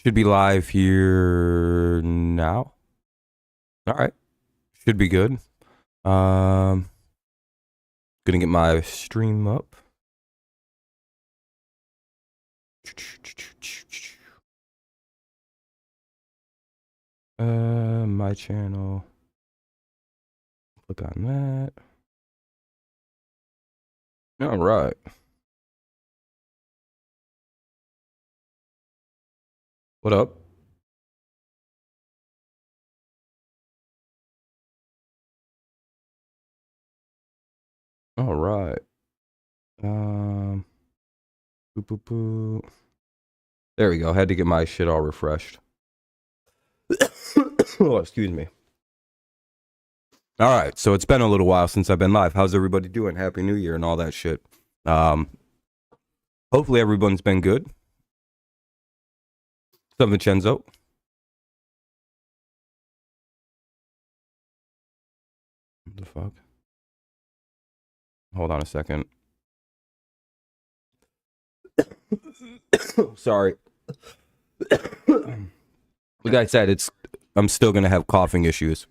Should be live here now. All right. Should be good. Gonna get my stream up. My channel. Click on that. All right. What up? All right. Boop, boop, boop. There we go. Had to get my shit all refreshed. Oh, excuse me. All right. So it's been a little while since I've been live. How's everybody doing? Happy New Year and all that shit. Hopefully everyone's been good. What's up, Vincenzo? What the fuck? Hold on a second. Sorry. Like I said, I'm still gonna have coughing issues.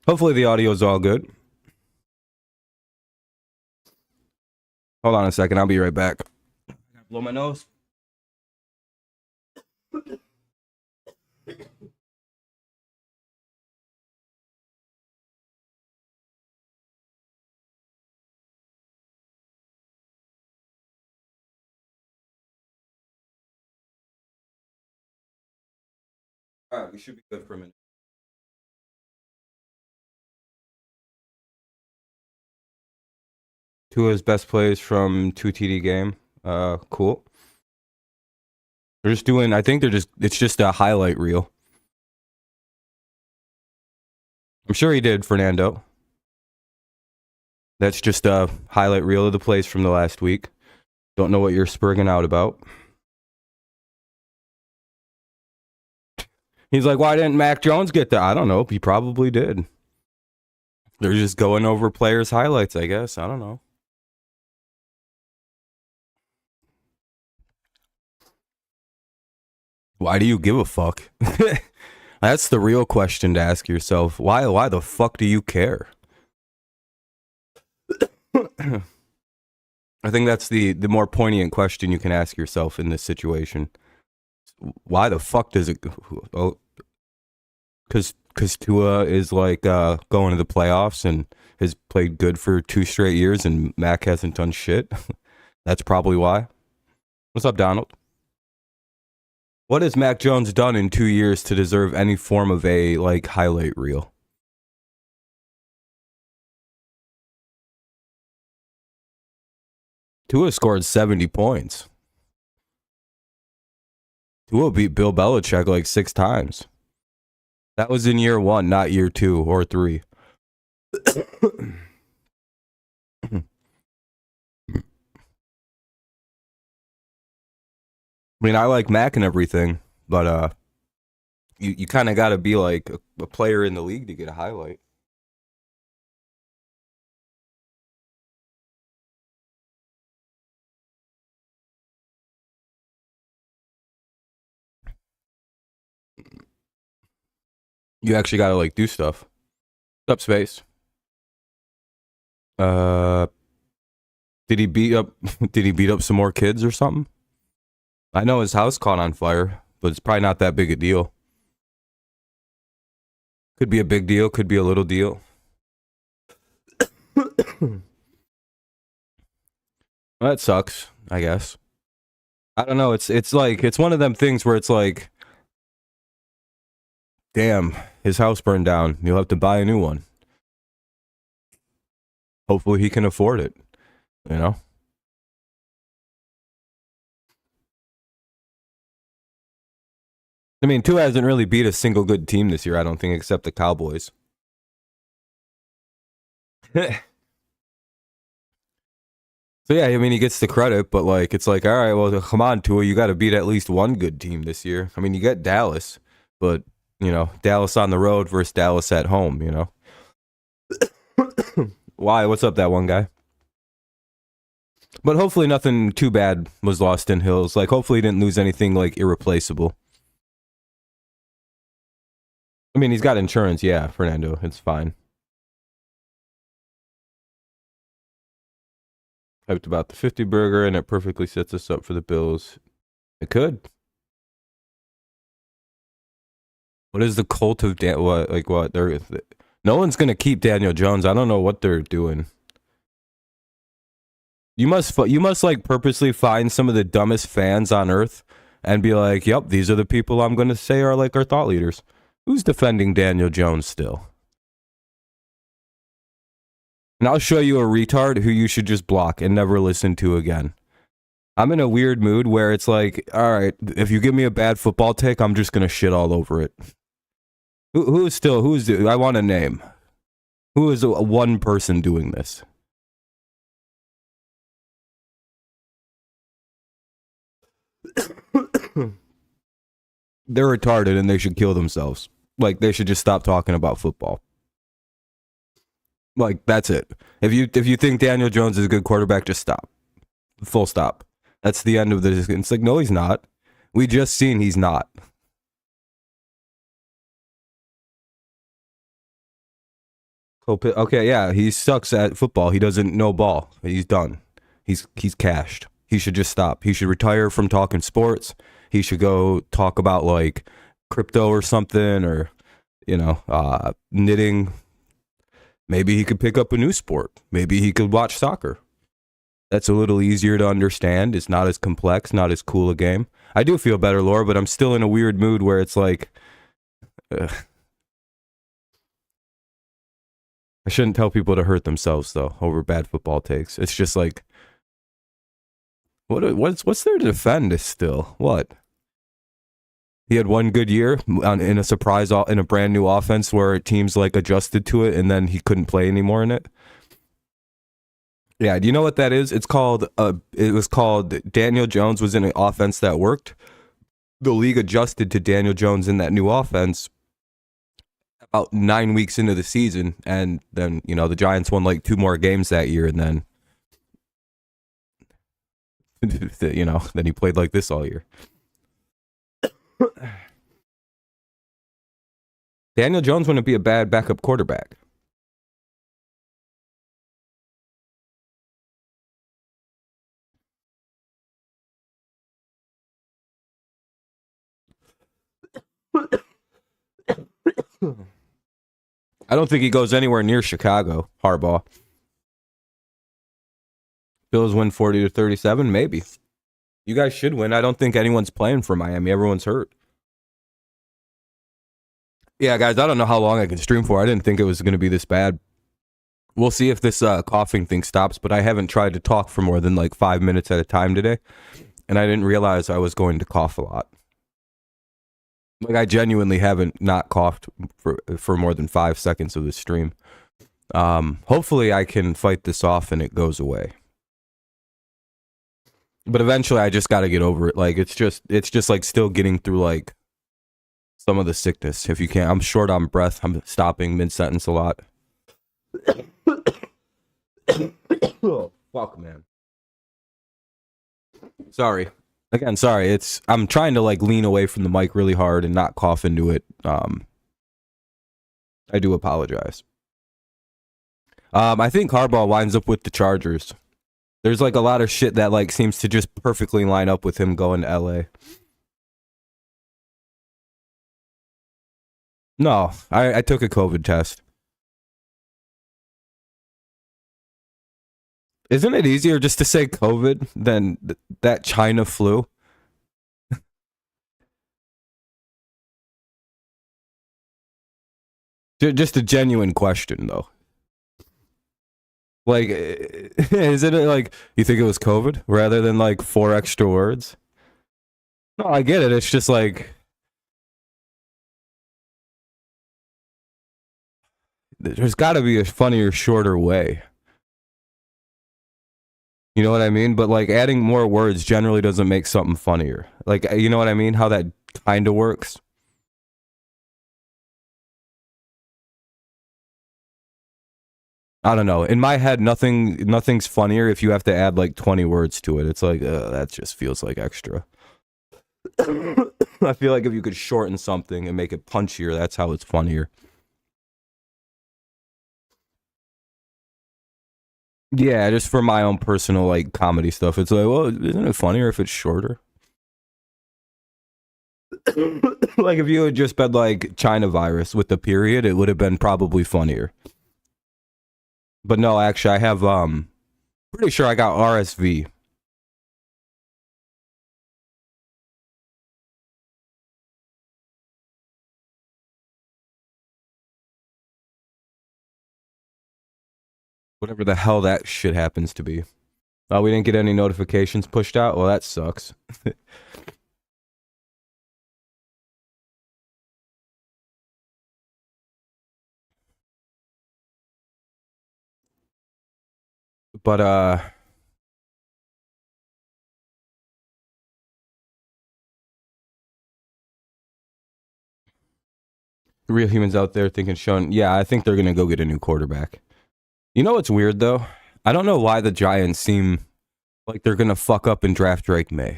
Hopefully the audio is all good. Hold on a second. I'll be right back. Blow my nose. All right, we should be good for a minute. Two of his best plays from 2TD game. Cool. They're just doing, I think it's just a highlight reel. I'm sure he did, Fernando. That's just a highlight reel of the plays from the last week. Don't know what you're spurging out about. He's like, why didn't Mac Jones get that? I don't know. He probably did. They're just going over players' highlights, I guess. I don't know. Why do you give a fuck? That's the real question to ask yourself. Why the fuck do you care? I think that's the more poignant question you can ask yourself in this situation. Why the fuck does it? Oh, because Tua is like going to the playoffs and has played good for 2 straight years, and Mac hasn't done shit. That's probably why. What's up, Donald? What has Mac Jones done in 2 years to deserve any form of a like highlight reel? Tua scored 70 points. Tua beat Bill Belichick like 6 times. That was in year 1, not year 2 or 3. I mean, I like Mac and everything, but you kind of got to be like a player in the league to get a highlight. You actually got to like do stuff. What's up, Space? Did he beat up some more kids or something? I know his house caught on fire, but it's probably not that big a deal. Could be a big deal, could be a little deal. Well, that sucks, I guess. I don't know, it's like it's one of them things where it's like, damn, his house burned down. You'll have to buy a new one. Hopefully he can afford it, you know? I mean, Tua hasn't really beat a single good team this year, I don't think, except the Cowboys. So yeah, I mean, he gets the credit, but like, it's like, all right, well, come on, Tua, you got to beat at least one good team this year. I mean, you got Dallas, but you know, Dallas on the road versus Dallas at home, you know? Why? What's up, that one guy? But hopefully nothing too bad was lost in Hills. Like, hopefully he didn't lose anything, like, irreplaceable. I mean, he's got insurance, yeah, Fernando. It's fine. Hyped about the 50 burger, and it perfectly sets us up for the Bills. It could. What is the cult of what? Like what? No one's gonna keep Daniel Jones. I don't know what they're doing. You must like purposely find some of the dumbest fans on earth and be like, "Yep, these are the people I'm gonna say are like our thought leaders." Who's defending Daniel Jones still? And I'll show you a retard who you should just block and never listen to again. I'm in a weird mood where it's like, all right, if you give me a bad football take, I'm just gonna shit all over it. Who's I want a name. Who is one person doing this? They're retarded and they should kill themselves. Like, they should just stop talking about football. Like, that's it. If you think Daniel Jones is a good quarterback, just stop. Full stop. That's the end of this. It's like, no, he's not. We just seen he's not. Okay, yeah, he sucks at football. He doesn't know ball. He's done. He's cashed. He should just stop. He should retire from talking sports. He should go talk about like crypto or something, or knitting. Maybe he could pick up a new sport. Maybe he could watch soccer. That's a little easier to understand. It's not as complex, not as cool a game. I do feel better, Laura, but I'm still in a weird mood where it's like, I shouldn't tell people to hurt themselves though over bad football takes. It's just like, what's there to defend? Still what? He had one good year in a surprise in a brand new offense where teams like adjusted to it, and then he couldn't play anymore in it. Yeah, do you know what that is? It's called. It was called Daniel Jones was in an offense that worked. The league adjusted to Daniel Jones in that new offense about 9 weeks into the season, and then the Giants won like 2 more games that year, and then then he played like this all year. Daniel Jones wouldn't be a bad backup quarterback. I don't think he goes anywhere near Chicago, Harbaugh. Bills win 40-37, maybe. You guys should win. I don't think anyone's playing for Miami. Everyone's hurt. Yeah, guys, I don't know how long I can stream for. I didn't think it was going to be this bad. We'll see if this coughing thing stops, but I haven't tried to talk for more than like 5 minutes at a time today, and I didn't realize I was going to cough a lot. Like, I genuinely haven't not coughed for more than 5 seconds of the stream. Hopefully I can fight this off and it goes away. But eventually I just got to get over it. Like, it's just like still getting through like some of the sickness. If you can't, I'm short on breath. I'm stopping mid-sentence a lot. Oh, fuck, man. Sorry. Again, sorry. I'm trying to like lean away from the mic really hard and not cough into it. I do apologize. I think Harbaugh winds up with the Chargers. There's like a lot of shit that like seems to just perfectly line up with him going to LA. No, I took a COVID test. Isn't it easier just to say COVID than that China flu? Just a genuine question, though. Like, isn't it like you think it was COVID rather than like 4 extra words? No, I get it. It's just like there's got to be a funnier, shorter way. You know what I mean? But like adding more words generally doesn't make something funnier. Like, you know what I mean? How that kind of works. I don't know. In my head, nothing's funnier if you have to add like 20 words to it. It's like that just feels like extra. I feel like if you could shorten something and make it punchier, that's how it's funnier. Yeah, just for my own personal like comedy stuff. It's like, well, isn't it funnier if it's shorter? Like if you had just been like China virus with the period, it would have been probably funnier. But no, actually, I have pretty sure I got RSV. Whatever the hell that shit happens to be. Oh, we didn't get any notifications pushed out? Well, that sucks. But real humans out there thinking Sean, yeah, I think they're gonna go get a new quarterback. You know what's weird though? I don't know why the Giants seem like they're gonna fuck up and draft Drake May.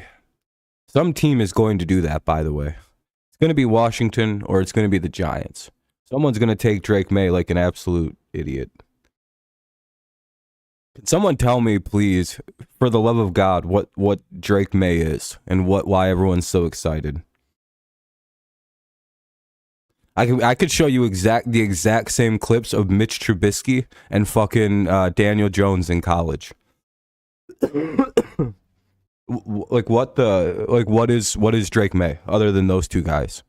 Some team is going to do that, by the way. It's gonna be Washington or it's gonna be the Giants. Someone's gonna take Drake May like an absolute idiot. Can someone tell me, please, for the love of God, what Drake May is and why everyone's so excited? I could show you the exact same clips of Mitch Trubisky and fucking Daniel Jones in college. Like what is Drake May other than those two guys?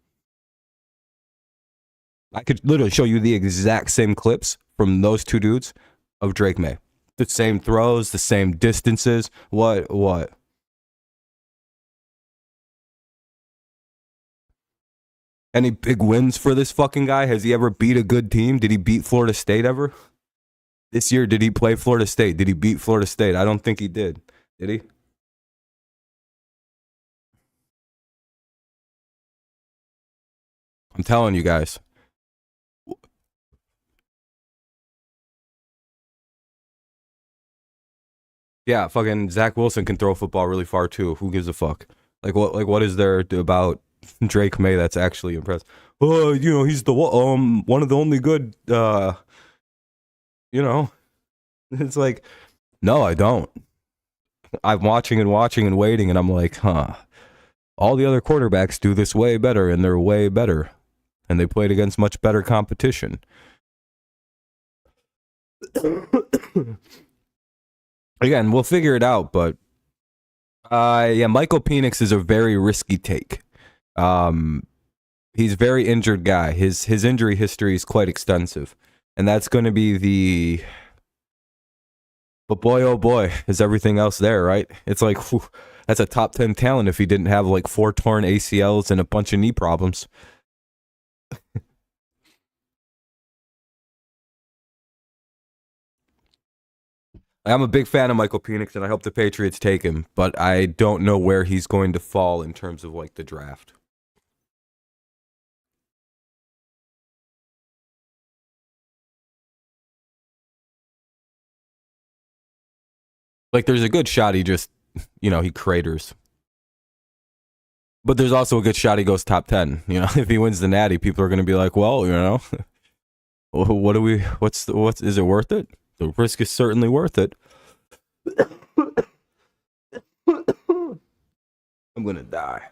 I could literally show you the exact same clips from those two dudes of Drake May. The same throws, the same distances. What? Any big wins for this fucking guy? Has he ever beat a good team? Did he beat Florida State ever? This year, did he play Florida State? Did he beat Florida State? I don't think he did. Did he? I'm telling you guys. Yeah, fucking Zach Wilson can throw a football really far too. Who gives a fuck? What is there about Drake May that's actually impressive? Oh, he's the one of the only good you know. It's like, no, I don't. I'm watching and waiting, and I'm like, huh. All the other quarterbacks do this way better, and they're way better. And they played against much better competition. Again, we'll figure it out, but yeah, Michael Penix is a very risky take. He's a very injured guy. His injury history is quite extensive, and that's going to be the. But boy, oh boy, is everything else there, right? It's like whew, that's a top 10 talent if he didn't have like 4 torn ACLs and a bunch of knee problems. I'm a big fan of Michael Penix, and I hope the Patriots take him, but I don't know where he's going to fall in terms of like the draft. Like, there's a good shot he just, he craters. But there's also a good shot he goes top 10. If he wins the Natty, people are going to be like, well, what do we, is it worth it? The risk is certainly worth it. I'm going to die.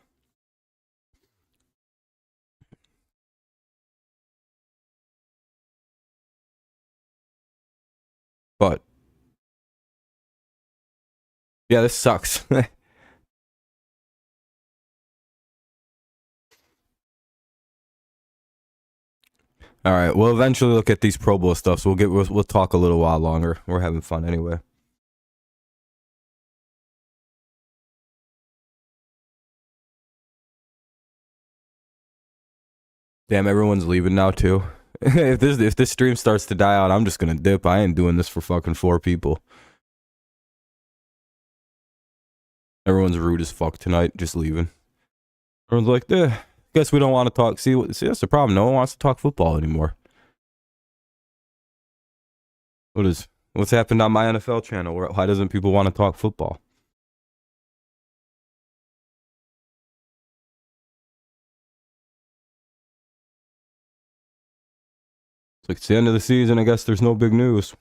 But, yeah, this sucks. All right, we'll eventually look at these Pro Bowl stuff, so we'll talk a little while longer. We're having fun anyway. Damn, everyone's leaving now too. If this stream starts to die out, I'm just gonna dip. I ain't doing this for fucking 4 people. Everyone's rude as fuck tonight, just leaving. Everyone's like, guess we don't want to talk. See, that's the problem. No one wants to talk football anymore. What's happened on my NFL channel? Why doesn't people want to talk football? It's like it's the end of the season. I guess there's no big news.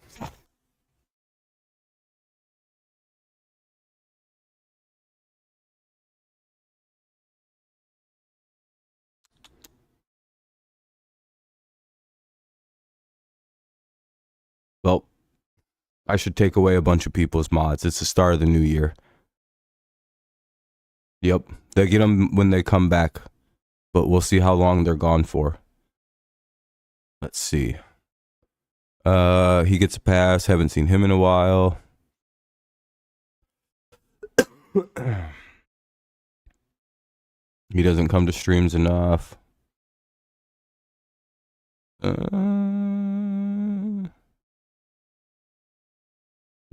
Well, I should take away a bunch of people's mods. It's the start of the new year. Yep, they get them when they come back, but we'll see how long they're gone for. Let's see. He gets a pass. Haven't seen him in a while. He doesn't come to streams enough.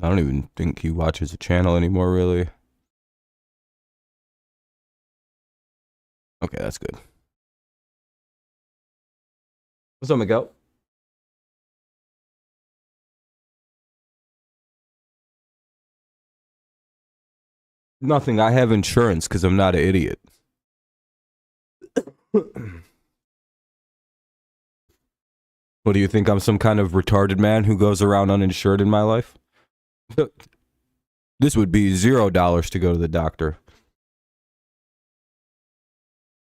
I don't even think he watches the channel anymore, really. Okay, that's good. What's up, Miguel? Nothing. I have insurance because I'm not an idiot. What do you think? I'm some kind of retarded man who goes around uninsured in my life? This would be $0 to go to the doctor.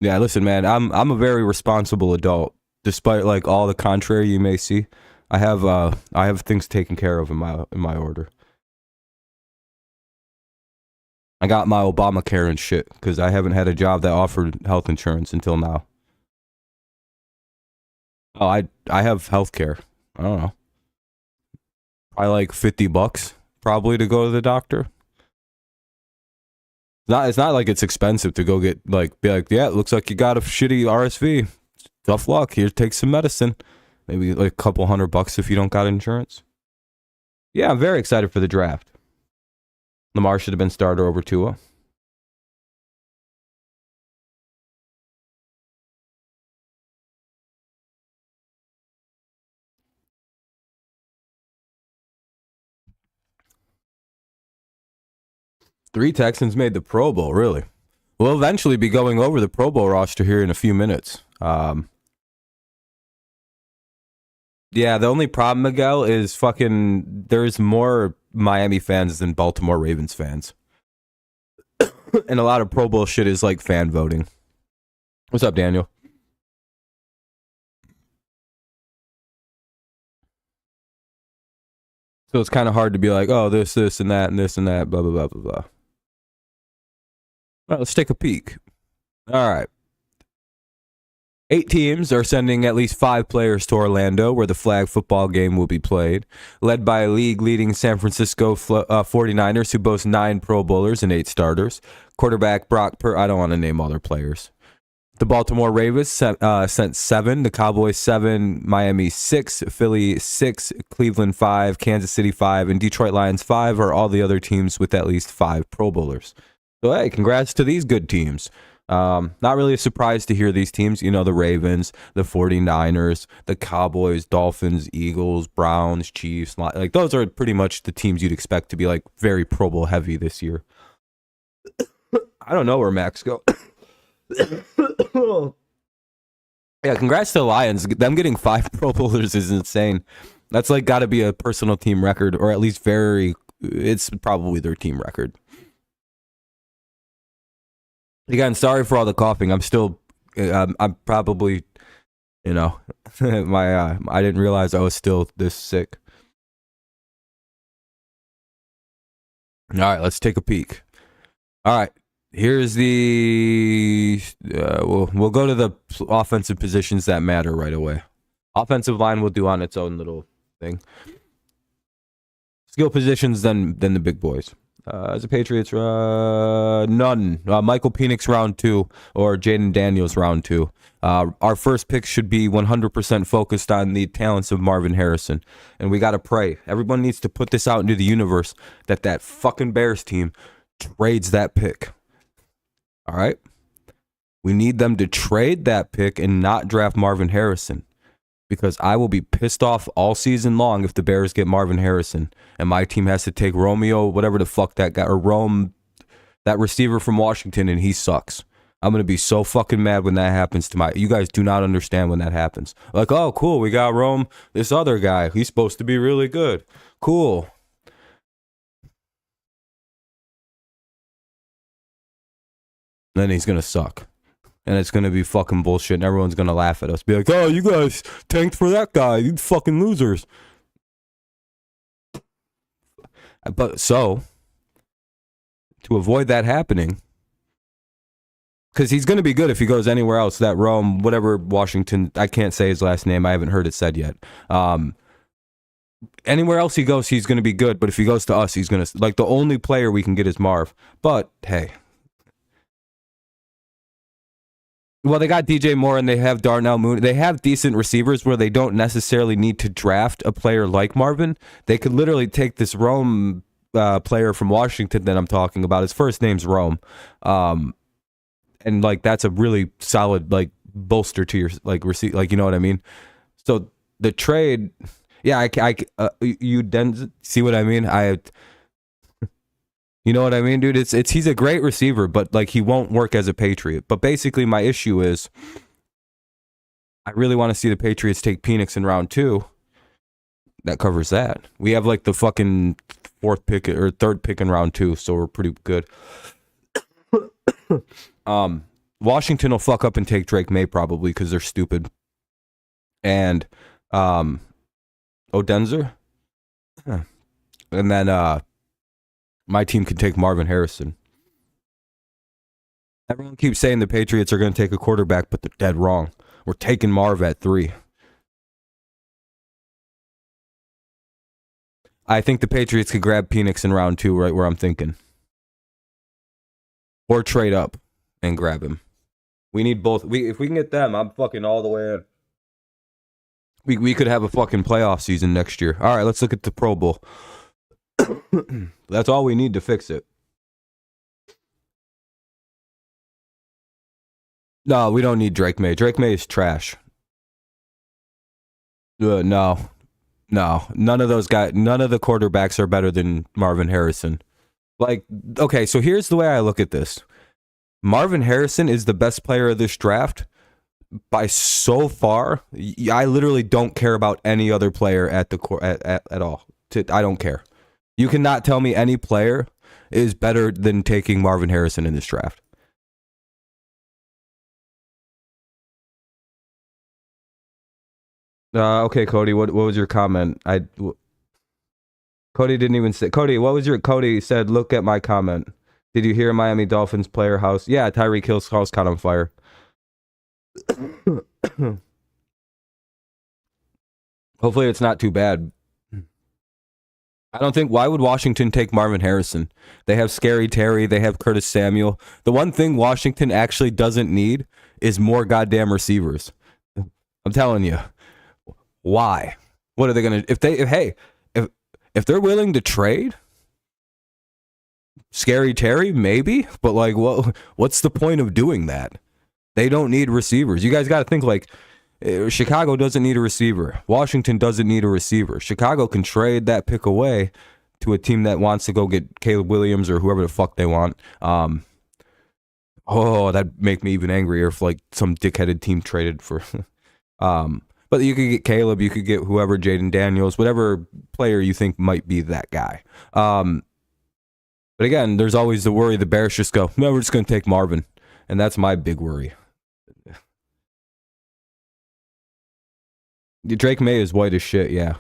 Yeah, listen, man. I'm a very responsible adult, despite like all the contrary you may see. I have things taken care of in my order. I got my Obamacare and shit because I haven't had a job that offered health insurance until now. Oh, I have health care. I don't know. Probably like $50 probably to go to the doctor. It's not like it's expensive to go get be like, yeah, it looks like you got a shitty RSV. Tough luck. Here, take some medicine. Maybe like a couple $100 if you don't got insurance. Yeah, I'm very excited for the draft. Lamar should have been starter over Tua. Three Texans made the Pro Bowl, really. We'll eventually be going over the Pro Bowl roster here in a few minutes. Yeah, the only problem, Miguel, is there's more Miami fans than Baltimore Ravens fans. And a lot of Pro Bowl shit is like fan voting. What's up, Daniel? So it's kind of hard to be like, oh, this, and that, blah, blah, blah, blah, blah. All right, let's take a peek. All right. 8 teams are sending at least 5 players to Orlando, where the flag football game will be played. Led by league-leading San Francisco 49ers, who boast 9 Pro Bowlers and 8 starters. Quarterback Brock I don't want to name all their players. The Baltimore Ravens sent 7, the Cowboys 7, Miami 6, Philly 6, Cleveland 5, Kansas City 5, and Detroit Lions 5 are all the other teams with at least 5 Pro Bowlers. So, hey, congrats to these good teams. Not really a surprise to hear these teams. You know, the Ravens, the 49ers, the Cowboys, Dolphins, Eagles, Browns, Chiefs. Like, those are pretty much the teams you'd expect to be, like, very Pro Bowl heavy this year. I don't know where Max go. Yeah, congrats to the Lions. Them getting 5 Pro Bowlers is insane. That's, like, got to be a personal team record, or at least it's probably their team record. Again, sorry for all the coughing. I'm still, I'm probably, you know, I didn't realize I was still this sick. All right, let's take a peek. All right, here's we'll go to the offensive positions that matter right away. Offensive line will do on its own little thing. Skill positions, then the big boys. As a Patriots, none. Michael Penix round 2 or Jaden Daniels round 2. Our first pick should be 100% focused on the talents of Marvin Harrison. And we got to pray. Everyone needs to put this out into the universe that fucking Bears team trades that pick. All right? We need them to trade that pick and not draft Marvin Harrison. because I will be pissed off all season long if the Bears get Marvin Harrison and my team has to take Romeo, whatever the fuck that guy, or Rome, that receiver from Washington, and he sucks. I'm going to be so fucking mad when that happens to my... You guys do not understand when that happens. Like, oh, cool, we got Rome, this other guy. He's supposed to be really good. Cool. Then he's going to suck. And it's going to be fucking bullshit, and everyone's going to laugh at us. Be like, oh, you guys tanked for that guy. You fucking losers. But so, to avoid that happening... Because he's going to be good if he goes anywhere else. That Rome, whatever, Washington, I can't say his last name. I haven't heard it said yet. Anywhere else he goes, he's going to be good. But if he goes to us, he's going to... Like, the only player we can get is Marv. But, hey. Well, they got DJ Moore and they have Darnell Mooney. They have decent receivers where they don't necessarily need to draft a player like Marvin. They could literally take this Rome player from Washington that I'm talking about. His first name's Rome. And like that's a really solid like bolster to your like receipt, like you know what I mean. So the trade, yeah, you then see what I mean. You know what I mean, dude. It's he's a great receiver, but like he won't work as a Patriot. But basically, my issue is, I really want to see the Patriots take Penix in round 2. That covers that. We have like the fucking 4th pick or 3rd pick in round 2, so we're pretty good. Washington will fuck up and take Drake May probably because they're stupid. And Odenzer. And then my team can take Marvin Harrison. Everyone keeps saying the Patriots are going to take a quarterback, but they're dead wrong. We're taking Marv at 3. I think the Patriots could grab Penix in round 2, right where I'm thinking. Or trade up and grab him. We need both. If we can get them, I'm fucking all the way in. We could have a fucking playoff season next year. All right, let's look at the Pro Bowl. That's all we need to fix it. No, we don't need Drake May. Drake May is trash. No. None of those guys, none of the quarterbacks are better than Marvin Harrison. Like, okay, so here's the way I look at this. Marvin Harrison is the best player of this draft by so far. I literally don't care about any other player at the at all. I don't care. You cannot tell me any player is better than taking Marvin Harrison in this draft. Okay, Cody, what was your comment? Cody didn't even say. Cody, what was your... Cody said, look at my comment. Did you hear Miami Dolphins player house? Yeah, Tyreek Hill's house caught on fire. Hopefully it's not too bad. I don't think... Why would Washington take Marvin Harrison? They have Scary Terry. They have Curtis Samuel. The one thing Washington actually doesn't need is more goddamn receivers. I'm telling you. Why? What are they going to... If they're willing to trade... Scary Terry, maybe, but like, what's the point of doing that? They don't need receivers. You guys got to think like, Chicago doesn't need a receiver. Washington doesn't need a receiver. Chicago can trade that pick away to a team that wants to go get Caleb Williams or whoever the fuck they want. That'd make me even angrier if like some dickheaded team traded for. But you could get Caleb, you could get whoever, Jaden Daniels, whatever player you think might be that guy. But again, there's always the worry the Bears just go, no, we're just going to take Marvin. And that's my big worry. Drake May is white as shit, yeah.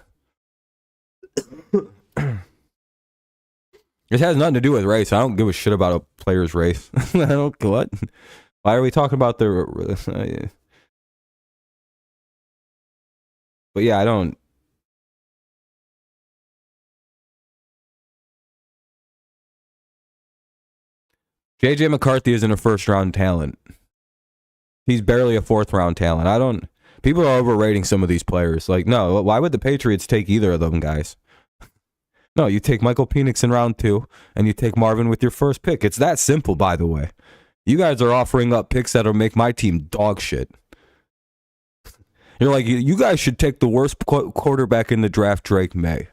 It has nothing to do with race. I don't give a shit about a player's race. I don't... What? Why are we talking about the... But yeah, I don't... JJ McCarthy isn't a first-round talent. He's barely a fourth-round talent. People are overrating some of these players. Like, no, why would the Patriots take either of them guys? No, you take Michael Penix in round 2, and you take Marvin with your first pick. It's that simple, by the way. You guys are offering up picks that'll make my team dog shit. You're like, you guys should take the worst quarterback in the draft, Drake May.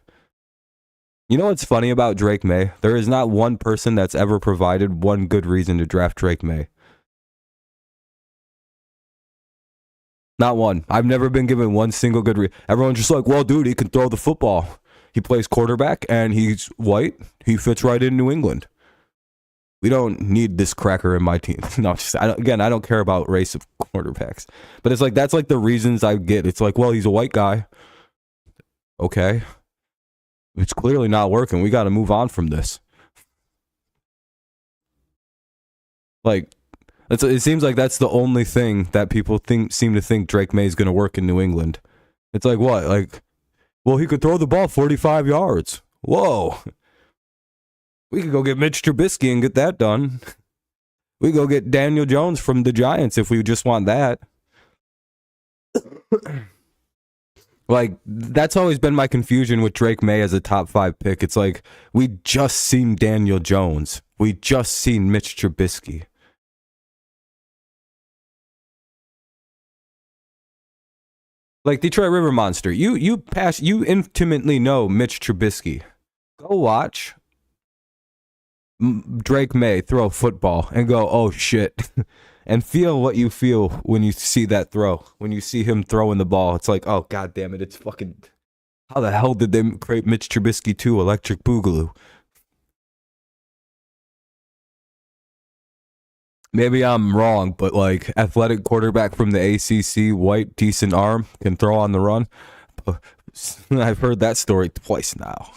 You know what's funny about Drake May? There is not one person that's ever provided one good reason to draft Drake May. Not one. I've never been given one single good reason. Everyone's just like, well, dude, he can throw the football. He plays quarterback, and he's white. He fits right in New England. We don't need this cracker in my team. No, I don't care about race of quarterbacks. But it's like, that's like the reasons I get. It's like, well, he's a white guy. Okay. It's clearly not working. We got to move on from this. Like, it seems like that's the only thing that people seem to think Drake May is going to work in New England. It's like, what? Like, well, he could throw the ball 45 yards. Whoa. We could go get Mitch Trubisky and get that done. We go get Daniel Jones from the Giants if we just want that. Like, that's always been my confusion with Drake May as a top 5 pick. It's like, we just seen Daniel Jones. We just seen Mitch Trubisky. Like, Detroit River Monster, you intimately know Mitch Trubisky. Go watch Drake May throw football and go, oh shit, and feel what you feel when you see that throw. When you see him throwing the ball, it's like, oh god damn it, it's fucking, how the hell did they create Mitch Trubisky 2 Electric Boogaloo? Maybe I'm wrong, but like, athletic quarterback from the ACC, white, decent arm, can throw on the run. I've heard that story twice now.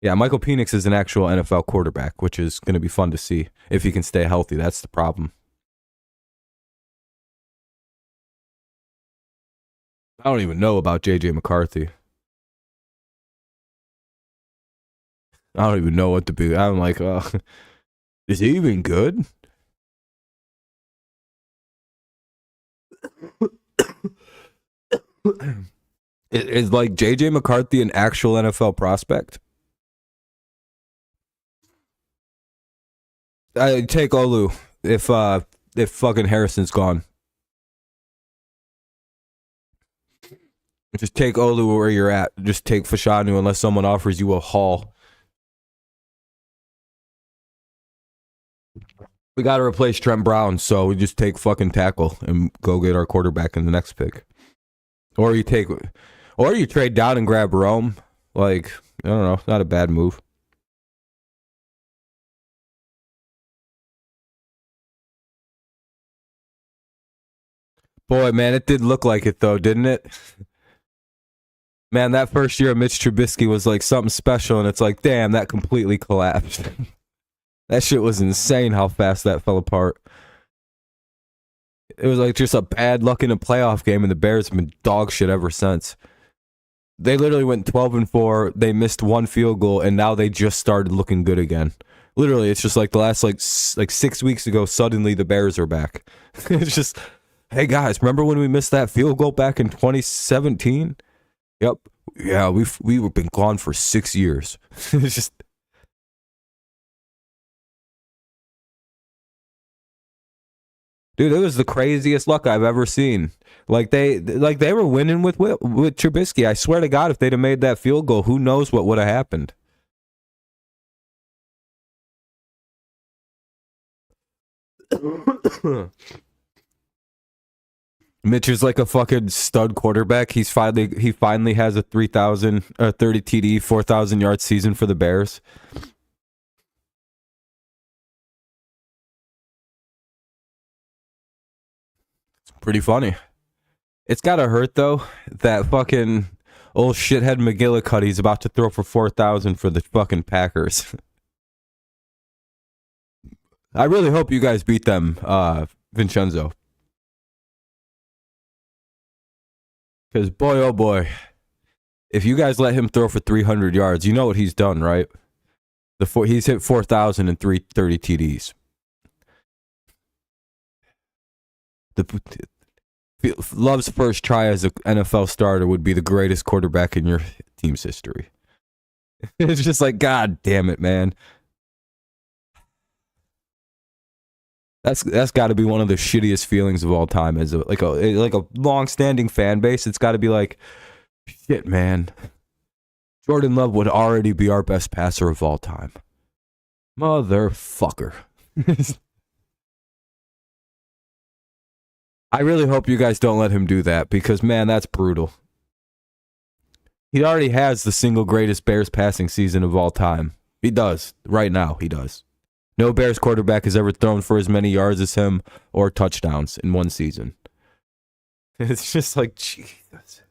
Yeah, Michael Penix is an actual NFL quarterback, which is going to be fun to see if he can stay healthy. That's the problem. I don't even know about JJ McCarthy. I don't even know what to be. I'm like, is he even good? Is like JJ McCarthy an actual NFL prospect? I take Olu if fucking Harrison's gone. Just take Olu where you're at. Just take Fashanu unless someone offers you a haul. We got to replace Trent Brown, so we just take fucking tackle and go get our quarterback in the next pick. Or you trade down and grab Rome. Like, I don't know, not a bad move. Boy, man, it did look like it, though, didn't it? Man, that first year of Mitch Trubisky was like something special, and it's like, damn, that completely collapsed. That shit was insane how fast that fell apart. It was like just a bad luck in a playoff game, and the Bears have been dog shit ever since. They literally went 12-4. They missed one field goal, and now they just started looking good again. Literally, it's just like the last like 6 weeks ago, suddenly the Bears are back. It's just... Hey guys, remember when we missed that field goal back in 2017? Yep. Yeah, we've been gone for 6 years. It's just, dude, it was the craziest luck I've ever seen. Like they were winning with Trubisky. I swear to God, if they'd have made that field goal, who knows what would have happened. Mitch is like a fucking stud quarterback. He finally has a 30 TD, 4,000 yard season for the Bears. It's pretty funny. It's gotta hurt though that fucking old shithead McGillicuddy's about to throw for 4,000 for the fucking Packers. I really hope you guys beat them, Vincenzo. Because boy, oh boy, if you guys let him throw for 300 yards, you know what he's done, right? He's hit 4,000 and 330 TDs. Love's first try as an NFL starter would be the greatest quarterback in your team's history. It's just like, God damn it, man. That's got to be one of the shittiest feelings of all time. As like a long-standing fan base, it's got to be like, shit, man. Jordan Love would already be our best passer of all time. Motherfucker. I really hope you guys don't let him do that because, man, that's brutal. He already has the single greatest Bears passing season of all time. He does. Right now, he does. No Bears quarterback has ever thrown for as many yards as him or touchdowns in one season. It's just like, Jesus.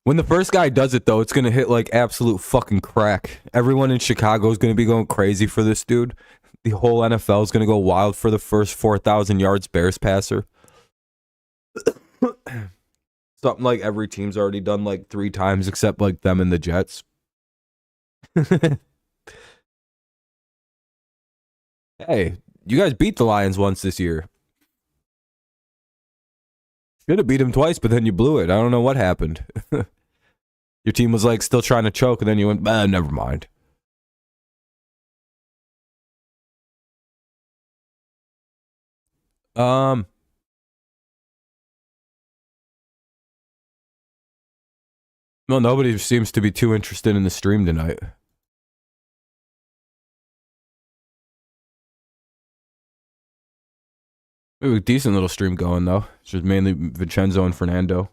When the first guy does it, though, it's going to hit like absolute fucking crack. Everyone in Chicago is going to be going crazy for this dude. The whole NFL is going to go wild for the first 4,000 yards Bears passer. Something like every team's already done like 3 times except like them and the Jets. Hey, you guys beat the Lions once this year. Should have beat them twice, but then you blew it. I don't know what happened. Your team was like still trying to choke, and then you went, never mind. Well, nobody seems to be too interested in the stream tonight. We have a decent little stream going, though. It's just mainly Vincenzo and Fernando.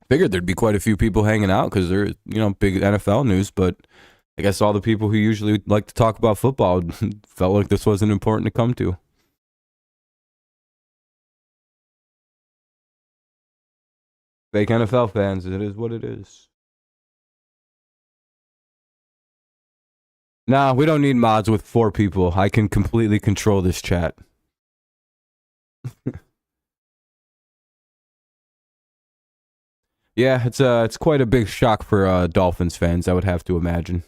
Figured there'd be quite a few people hanging out because they're, big NFL news, but I guess all the people who usually like to talk about football felt like this wasn't important to come to. Fake NFL fans, it is what it is. Nah, we don't need mods with 4 people. I can completely control this chat. Yeah, it's quite a big shock for Dolphins fans, I would have to imagine.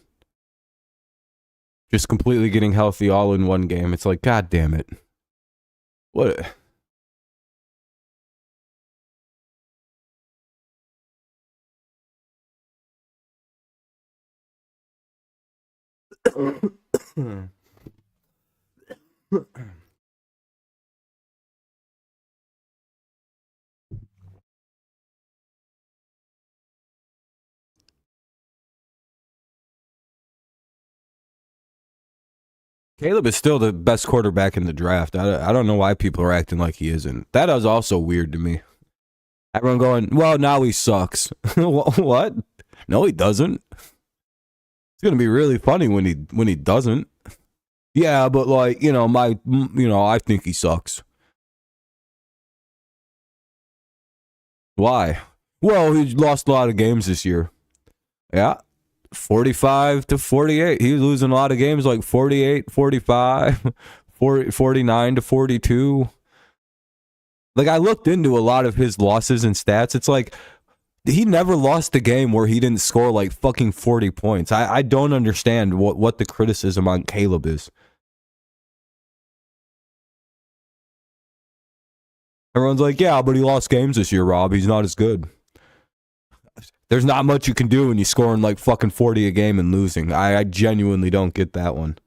Just completely getting healthy all in one game. It's like, God damn it. What? Caleb is still the best quarterback in the draft. I don't know why people are acting like he isn't. That is also weird to me. Everyone going, well, now he sucks. What? No, he doesn't. It's gonna be really funny when he doesn't. Yeah, but like, I think he sucks. Why? Well, he lost a lot of games this year. Yeah. 45 to 48. He was losing a lot of games like 48, 45, 49 to 42. Like, I looked into a lot of his losses and stats. It's like he never lost a game where he didn't score like fucking 40 points. I don't understand what the criticism on Caleb is. Everyone's like, yeah, but he lost games this year, Rob. He's not as good. There's not much you can do when you're scoring like fucking 40 a game and losing. I genuinely don't get that one.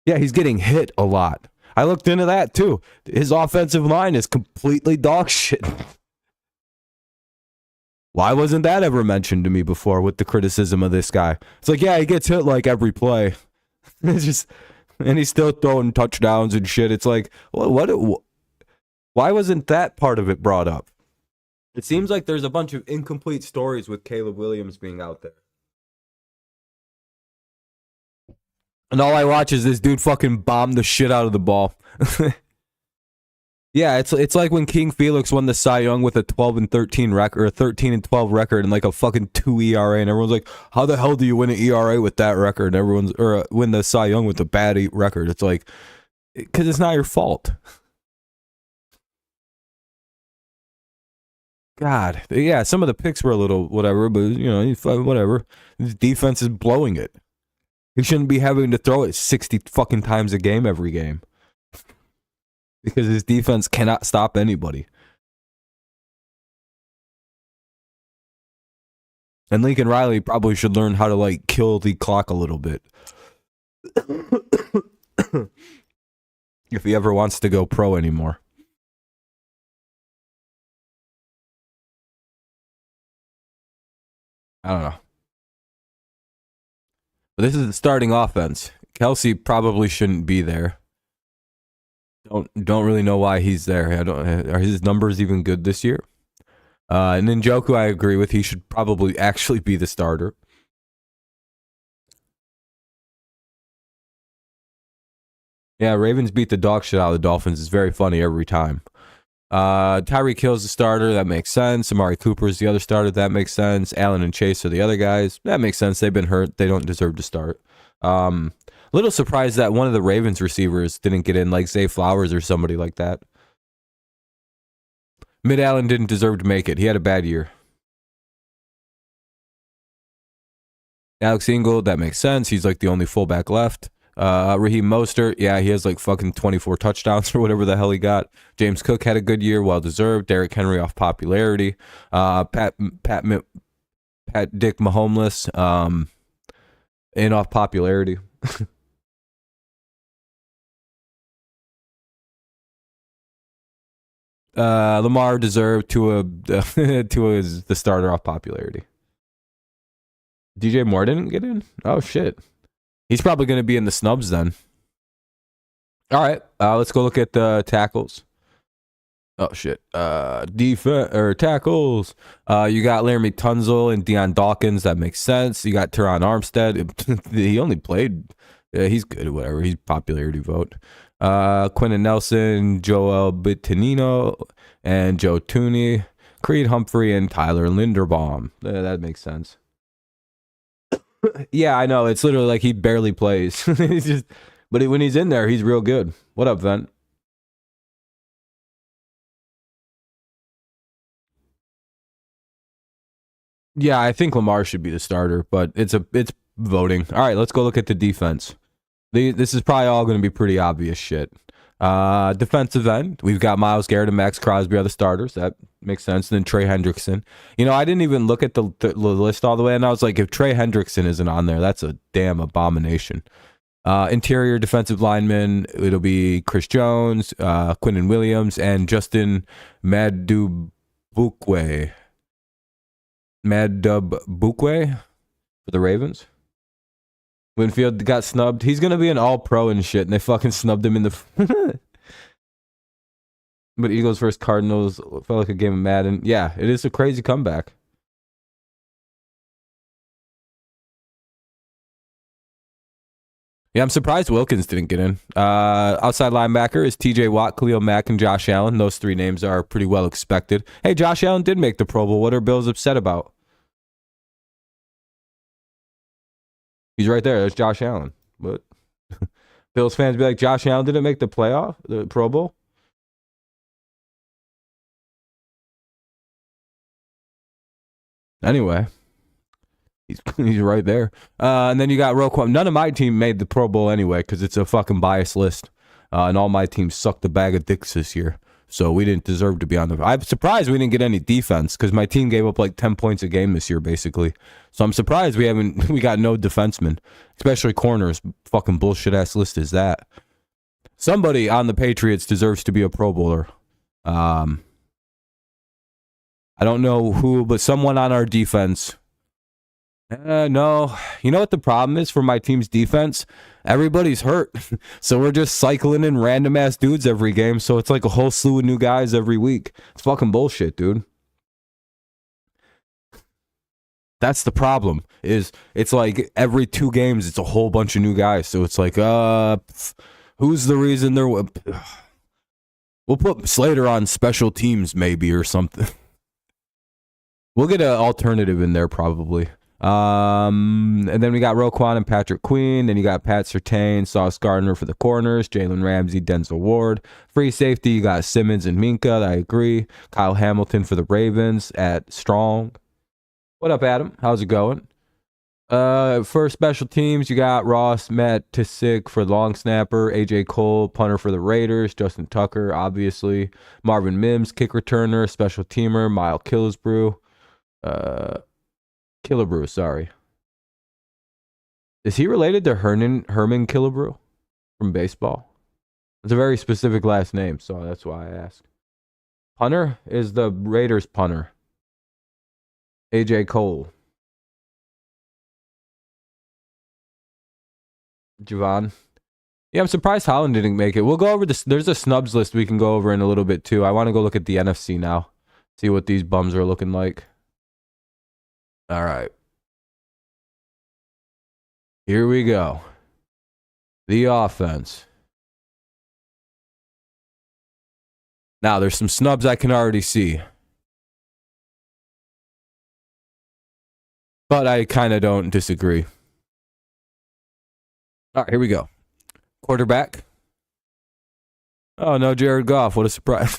Yeah, he's getting hit a lot. I looked into that too. His offensive line is completely dog shit. Why wasn't that ever mentioned to me before with the criticism of this guy? It's like, yeah, he gets hit like every play. It's just, and he's still throwing touchdowns and shit. It's like, why wasn't that part of it brought up? It seems like there's a bunch of incomplete stories with Caleb Williams being out there. And all I watch is this dude fucking bomb the shit out of the ball. Yeah, it's like when King Felix won the Cy Young with a 12-13 record, or a 13-12 record, and like a fucking 2 ERA, and everyone's like, "How the hell do you win an ERA with that record?" And win the Cy Young with a bad record. It's like, because it's not your fault. God, yeah, some of the picks were a little whatever, but whatever. His defense is blowing it. He shouldn't be having to throw it 60 fucking times a game every game. because his defense cannot stop anybody. And Lincoln Riley probably should learn how to like kill the clock a little bit. If he ever wants to go pro anymore. I don't know. But this is the starting offense. Kelsey probably shouldn't be there. Don't really know why he's there. Are his numbers even good this year? And Njoku, I agree with. He should probably actually be the starter. Yeah, Ravens beat the dog shit out of the Dolphins. It's very funny every time. Tyreek Hill's the starter. That makes sense. Amari Cooper's the other starter. That makes sense. Allen and Chase are the other guys. That makes sense. They've been hurt. They don't deserve to start. Little surprised that one of the Ravens receivers didn't get in, like Zay Flowers or somebody like that. Mid Allen didn't deserve to make it. He had a bad year. Alex Ingold, that makes sense. He's like the only fullback left. Raheem Mostert, yeah, he has like fucking 24 touchdowns or whatever the hell he got. James Cook had a good year, well deserved. Derrick Henry off popularity. Pat Dick Mahomeless, in off popularity. Lamar deserved to the starter off popularity. DJ Moore didn't get in? Oh shit. He's probably going to be in the snubs then. All right, let's go look at the tackles. Oh shit. Defense or tackles. You got Laramie Tunzel and Deion Dawkins. That makes sense. You got Teron Armstead. He only played. He's good. Whatever. He's popularity vote. Quentin Nelson, Joel Bitonino, and Joe Tooney, Creed Humphrey, and Tyler Linderbaum. That makes sense. Yeah, I know. It's literally like he barely plays. He's just, but when he's in there, he's real good. What up, Vent? Yeah, I think Lamar should be the starter, but it's voting. All right, let's go look at the defense. This is probably all going to be pretty obvious shit. Defensive end, we've got Myles Garrett and Max Crosby are the starters. That makes sense. And then Trey Hendrickson. You know, I didn't even look at the list all the way, and I was like, if Trey Hendrickson isn't on there, that's a damn abomination. Interior defensive lineman, it'll be Chris Jones, Quinnen Williams, and Justin Madubukwe. Madubukwe for the Ravens. Winfield got snubbed. He's going to be an all-pro and shit, and they fucking snubbed him in the... But Eagles versus Cardinals felt like a game of Madden. Yeah, it is a crazy comeback. Yeah, I'm surprised Wilkins didn't get in. Outside linebacker is TJ Watt, Khalil Mack, and Josh Allen. Those three names are pretty well expected. Hey, Josh Allen did make the Pro Bowl. What are Bills upset about? He's right there. There's Josh Allen. But Bills fans be like, Josh Allen didn't make the playoff, the Pro Bowl? Anyway, he's right there. And then you got Roquan. None of my team made the Pro Bowl anyway because it's a fucking biased list. And all my teams sucked a bag of dicks this year. So we didn't deserve to be on the... I'm surprised we didn't get any defense because my team gave up like 10 points a game this year, basically. So I'm surprised we got no defensemen, especially corners. Fucking bullshit-ass list is that. Somebody on the Patriots deserves to be a Pro Bowler. I don't know who, but someone on our defense... no. You know what the problem is for my team's defense? Everybody's hurt. So we're just cycling in random ass dudes every game. So it's like a whole slew of new guys every week. It's fucking bullshit, dude. That's the problem. It's like every 2 games, it's a whole bunch of new guys. So it's like, who's the reason they're... We'll put Slater on special teams maybe or something. We'll get an alternative in there probably. And then we got Roquan and Patrick Queen. Then you got Pat Surtain, Sauce Gardner for the corners, Jalen Ramsey, Denzel Ward. Free safety, you got Simmons and Minka. I agree. Kyle Hamilton for the Ravens at strong. What up, Adam? How's it going? For special teams, you got Ross Matisik for the long snapper, AJ Cole, punter for the Raiders, Justin Tucker, obviously, Marvin Mims, kick returner, special teamer, Miles Killebrew, sorry. Is he related to Herman Killebrew from baseball? It's a very specific last name, so that's why I asked. Punter is the Raiders punter. AJ Cole. Javon. Yeah, I'm surprised Holland didn't make it. We'll go over this. There's a snubs list we can go over in a little bit too. I want to go look at the NFC now. See what these bums are looking like. All right. Here we go. The offense. Now, there's some snubs I can already see. But I kind of don't disagree. All right, here we go. Quarterback. Oh, no, Jared Goff. What a surprise.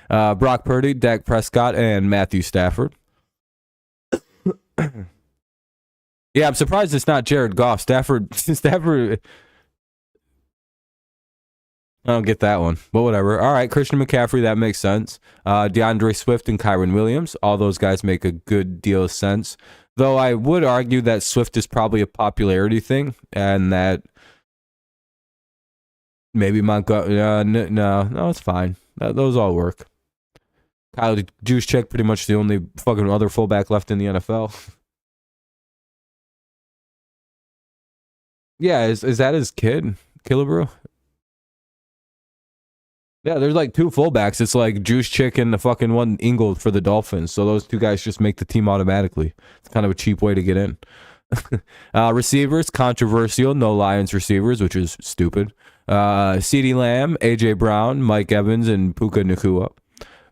Brock Purdy, Dak Prescott, and Matthew Stafford. Yeah, I'm surprised it's not Jared Goff. Stafford. I don't get that one, but whatever. All right, Christian McCaffrey, that makes sense. DeAndre Swift and Kyron Williams, all those guys make a good deal of sense. Though I would argue that Swift is probably a popularity thing, and that maybe Montgomery. No, it's fine. Those all work. Kyle Juszczyk, pretty much the only fucking other fullback left in the NFL. Yeah, is that his kid, Killebrew? Yeah, there's like two fullbacks. It's like Juszczyk and the fucking one Ingold for the Dolphins. So those two guys just make the team automatically. It's kind of a cheap way to get in. Receivers, controversial. No Lions receivers, which is stupid. CeeDee Lamb, AJ Brown, Mike Evans, and Puka Nacua.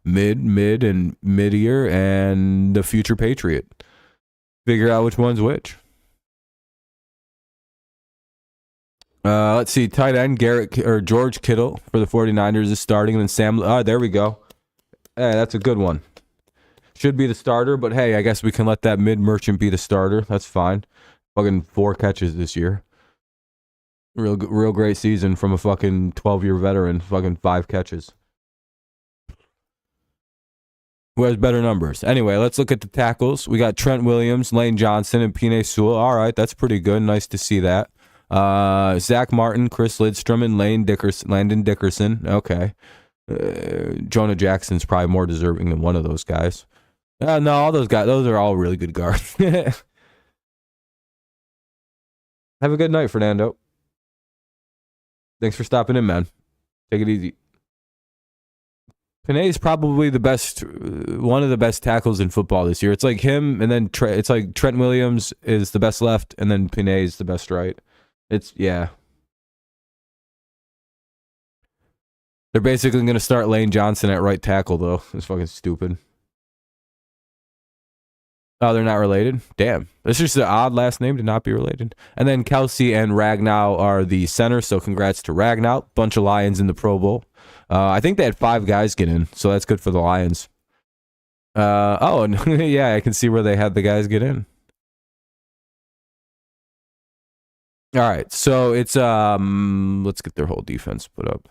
Mid, and mid-ear, and the future Patriot. Figure out which one's which. Let's see. Tight end George Kittle for the 49ers is starting. And then Sam. There we go. Hey, that's a good one. Should be the starter, but hey, I guess we can let that mid merchant be the starter. That's fine. Fucking 4 catches this year. Real great season from a fucking 12-year veteran. Fucking 5 catches. Who has better numbers? Anyway, let's look at the tackles. We got Trent Williams, Lane Johnson, and Penei Sewell. All right, that's pretty good. Nice to see that. Zach Martin, Chris Lidstrom, and Landon Dickerson. Okay. Jonah Jackson's probably more deserving than one of those guys. No, all those guys, those are all really good guards. Have a good night, Fernando. Thanks for stopping in, man. Take it easy. Penei is probably the best, one of the best tackles in football this year. It's like him, and then it's like Trent Williams is the best left, and then Penei is the best right. Yeah. They're basically going to start Lane Johnson at right tackle, though. It's fucking stupid. Oh, they're not related? Damn. It's just an odd last name to not be related. And then Kelsey and Ragnow are the center, so congrats to Ragnow. Bunch of Lions in the Pro Bowl. I think they had 5 guys get in, so that's good for the Lions. Yeah, I can see where they had the guys get in. All right, so it's let's get their whole defense put up.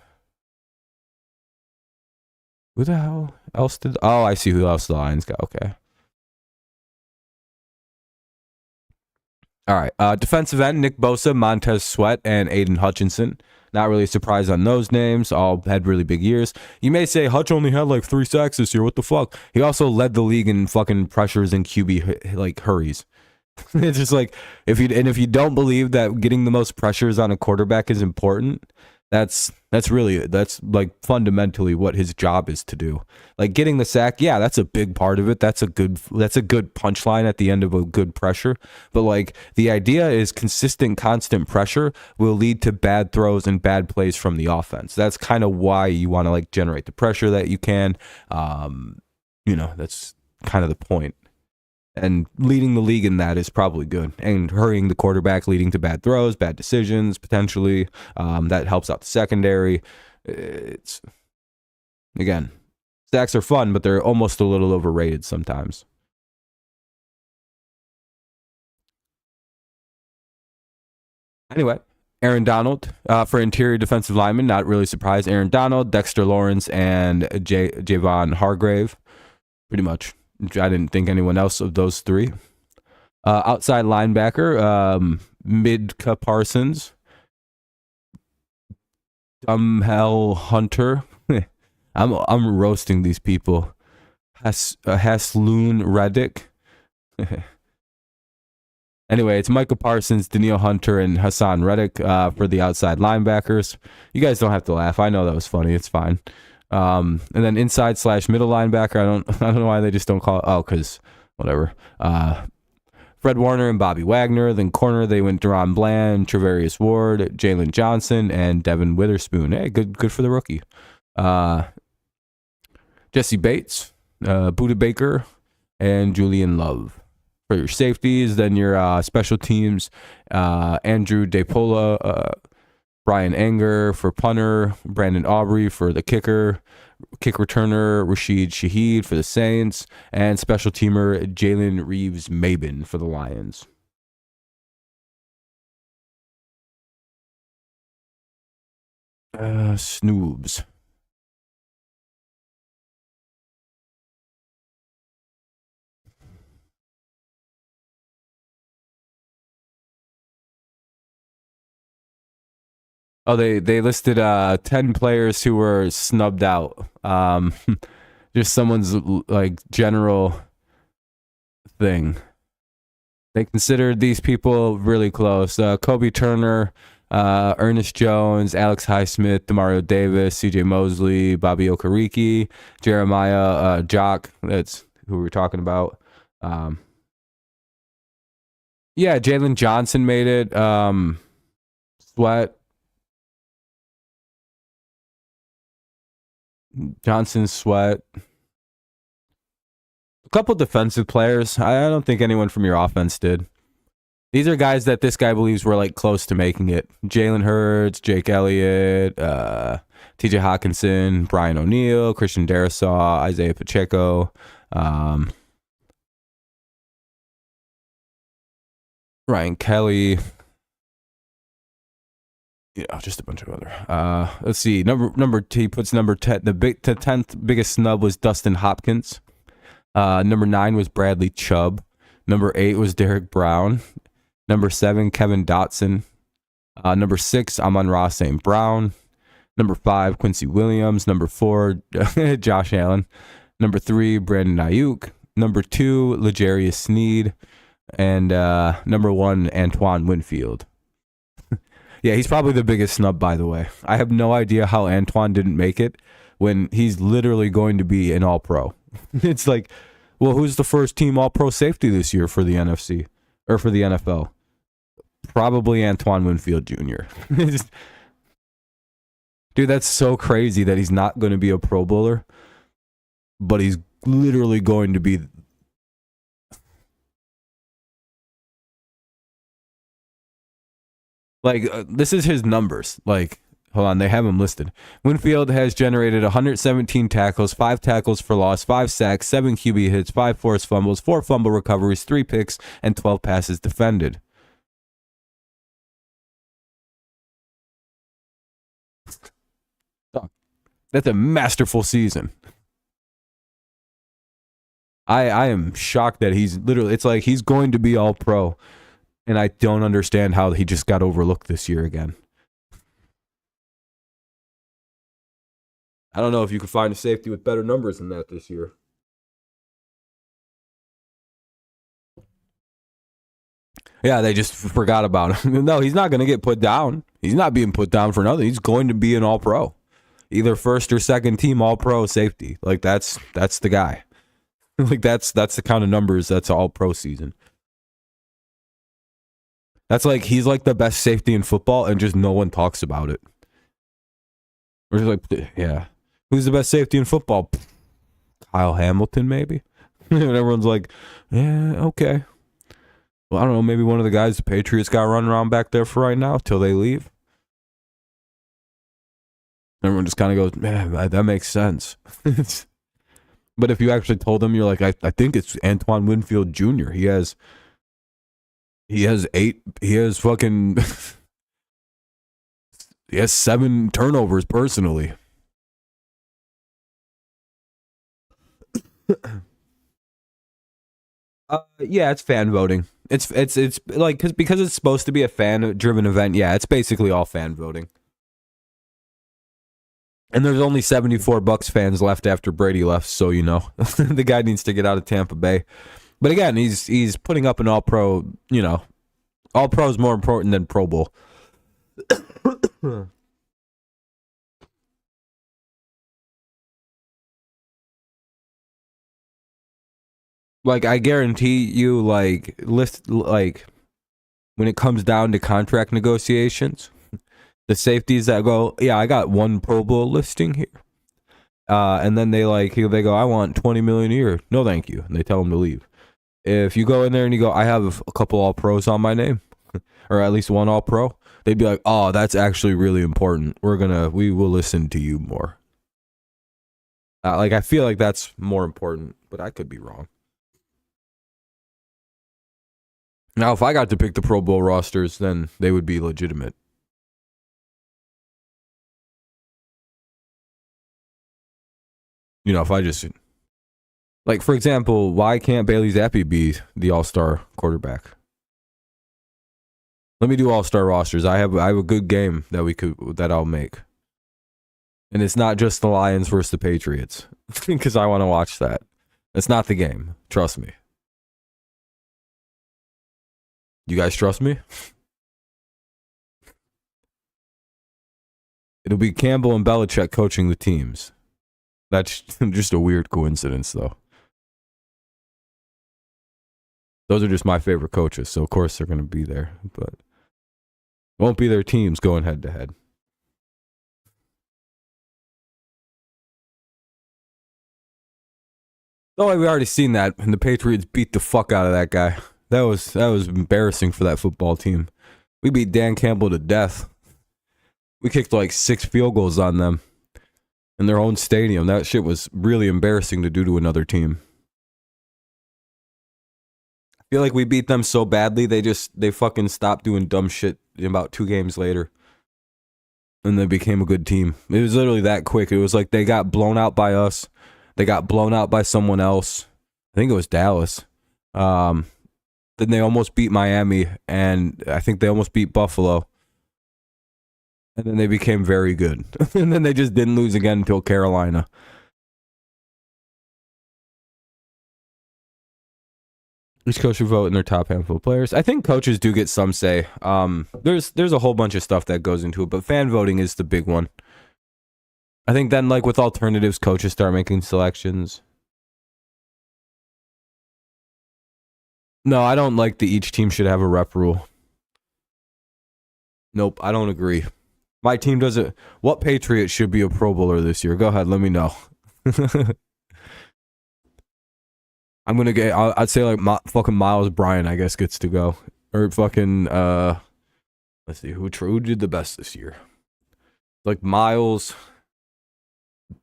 Who the hell else did? Oh, I see who else the Lions got. Okay. All right, defensive end Nick Bosa, Montez Sweat, and Aiden Hutchinson. Not really surprised on those names. All had really big years. You may say Hutch only had like 3 sacks this year. What the fuck? He also led the league in fucking pressures and QB like hurries. It's just like if you don't believe that getting the most pressures on a quarterback is important, that's like fundamentally what his job is to do. Like getting the sack, yeah, that's a big part of it. That's a good punchline at the end of a good pressure. But like the idea is consistent, constant pressure will lead to bad throws and bad plays from the offense. That's kind of why you want to like generate the pressure that you can. That's kind of the point. And leading the league in that is probably good. And hurrying the quarterback, leading to bad throws, bad decisions, potentially. That helps out the secondary. It's again, sacks are fun, but they're almost a little overrated sometimes. Anyway, Aaron Donald for interior defensive lineman. Not really surprised. Aaron Donald, Dexter Lawrence, and Javon Hargrave. Pretty much. I didn't think anyone else of those three. Outside linebacker, Midka Parsons, Dumhell Hunter. I'm roasting these people. Hasloon Reddick. Anyway, it's Micah Parsons, Daniil Hunter, and Hassan Reddick for the outside linebackers. You guys don't have to laugh. I know that was funny. It's fine. And then inside / middle linebacker. I don't know why they just don't call it. Oh, because whatever. Fred Warner and Bobby Wagner. Then corner, they went Deron Bland, Travarius Ward, Jalen Johnson, and Devin Witherspoon. Hey, good for the rookie. Jesse Bates, Buda Baker, and Julian Love. For your safeties, then your special teams, Andrew DePola, Brian Anger for punter, Brandon Aubrey for the kick returner, Rashid Shaheed for the Saints, and special teamer Jalen Reeves-Maben for the Lions. Snoobs. Oh, they listed 10 players who were snubbed out. Just someone's like general thing. They considered these people really close. Kobe Turner, Ernest Jones, Alex Highsmith, Demario Davis, CJ Mosley, Bobby Okereke, Jeremiah Jock. That's who we're talking about. Yeah, Jalen Johnson made it. Sweat. Johnson, Sweat. A couple defensive players. I don't think anyone from your offense did. These are guys that this guy believes were like close to making it. Jalen Hurts, Jake Elliott, TJ Hawkinson, Brian O'Neill, Christian Darrisaw, Isaiah Pacheco, Ryan Kelly. Yeah, just a bunch of other. Let's see. Number he puts number 10. The 10th biggest snub was Dustin Hopkins. Number 9 was Bradley Chubb. Number 8 was Derek Brown. Number 7, Kevin Dotson. Number 6, Amon-Ra St. Brown. Number 5, Quincy Williams. Number 4, Josh Allen. Number 3, Brandon Ayuk. Number 2, L'Jarius Sneed. And number 1, Antoine Winfield. Yeah, he's probably the biggest snub, by the way. I have no idea how Antoine didn't make it when he's literally going to be an all-pro. It's like, well, who's the first team all-pro safety this year for the NFC or for the NFL? Probably Antoine Winfield Jr. Dude, that's so crazy that he's not going to be a Pro Bowler, but he's literally going to be. Like, this is his numbers. Like, hold on, they have him listed. Winfield has generated 117 tackles, 5 tackles for loss, 5 sacks, 7 QB hits, 5 forced fumbles, 4 fumble recoveries, 3 picks, and 12 passes defended. That's a masterful season. I am shocked that he's literally, it's like he's going to be all pro. And I don't understand how he just got overlooked this year again. I don't know if you could find a safety with better numbers than that this year. Yeah, they just forgot about him. No, he's not going to get put down. He's not being put down for nothing. He's going to be an all-pro. Either first or second team all-pro safety. Like, that's the guy. Like, that's the kind of numbers that's all-pro season. That's like, he's like the best safety in football and just no one talks about it. We're just like, yeah. Who's the best safety in football? Kyle Hamilton, maybe? And everyone's like, yeah, okay. Well, I don't know, maybe one of the guys the Patriots got running around back there for right now till they leave. Everyone just kind of goes, man, that makes sense. But if you actually told them, you're like, I think it's Antoine Winfield Jr. He has fucking He has 7 turnovers personally. Yeah, it's fan voting. It's like because it's supposed to be a fan driven event. Yeah, it's basically all fan voting. And there's only 74 Bucks fans left after Brady left, so you know the guy needs to get out of Tampa Bay. But again, he's putting up an All Pro. You know, All Pro is more important than Pro Bowl. Like I guarantee you, like when it comes down to contract negotiations, the safeties that go, yeah, I got 1 Pro Bowl listing here. And then they go, I want 20 million a year. No, thank you. And they tell them to leave. If you go in there and you go, I have a couple All Pros on my name, or at least 1 All Pro, they'd be like, oh, that's actually really important. We will listen to you more. I feel like that's more important, but I could be wrong. Now, if I got to pick the Pro Bowl rosters, then they would be legitimate. You know, if I just, like, for example, why can't Bailey Zappi be the All-Star quarterback? Let me do All-Star rosters. I have a good game that I'll make. And it's not just the Lions versus the Patriots, because I want to watch that. It's not the game. Trust me. You guys trust me? It'll be Campbell and Belichick coaching the teams. That's just a weird coincidence, though. Those are just my favorite coaches, so of course they're going to be there. But won't be their teams going head to head. Oh, we already seen that, and the Patriots beat the fuck out of that guy. That was embarrassing for that football team. We beat Dan Campbell to death. We kicked like 6 field goals on them in their own stadium. That shit was really embarrassing to do to another team. I feel like we beat them so badly, they fucking stopped doing dumb shit about 2 games later. And they became a good team. It was literally that quick. It was like they got blown out by us. They got blown out by someone else. I think it was Dallas. Then they almost beat Miami, and I think they almost beat Buffalo. And then they became very good. And then they just didn't lose again until Carolina. Each coach should vote in their top handful of players. I think coaches do get some say. There's a whole bunch of stuff that goes into it, but fan voting is the big one. I think then, like with alternatives, coaches start making selections. No, I don't like the each team should have a rep rule. Nope, I don't agree. My team doesn't. What Patriot should be a Pro Bowler this year? Go ahead, let me know. I'm gonna get. I'd say like fucking Miles Bryant, I guess, gets to go, or fucking. Let's see who did the best this year. Like Miles,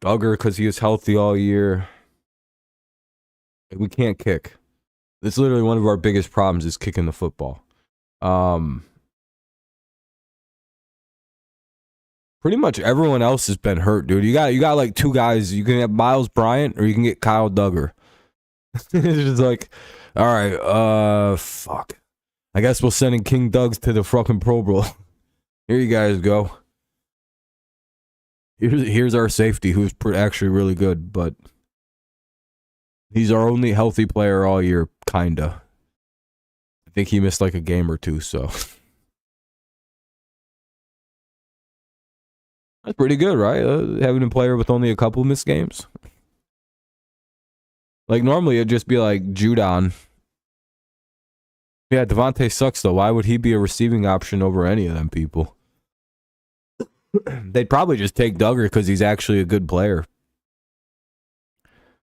Duggar because he was healthy all year. We can't kick. It's literally one of our biggest problems is kicking the football. Pretty much everyone else has been hurt, dude. You got like 2 guys. You can have Miles Bryant or you can get Kyle Duggar. It's just like, all right, fuck. I guess we'll send in King Dugs to the fucking Pro Bowl. Here you guys go. Here's our safety, who's actually really good, but he's our only healthy player all year, kinda. I think he missed like a game or 2, so. That's pretty good, right? Having a player with only a couple missed games. Like, normally it'd just be like Judon. Yeah, Devontae sucks, though. Why would he be a receiving option over any of them people? They'd probably just take Duggar because he's actually a good player.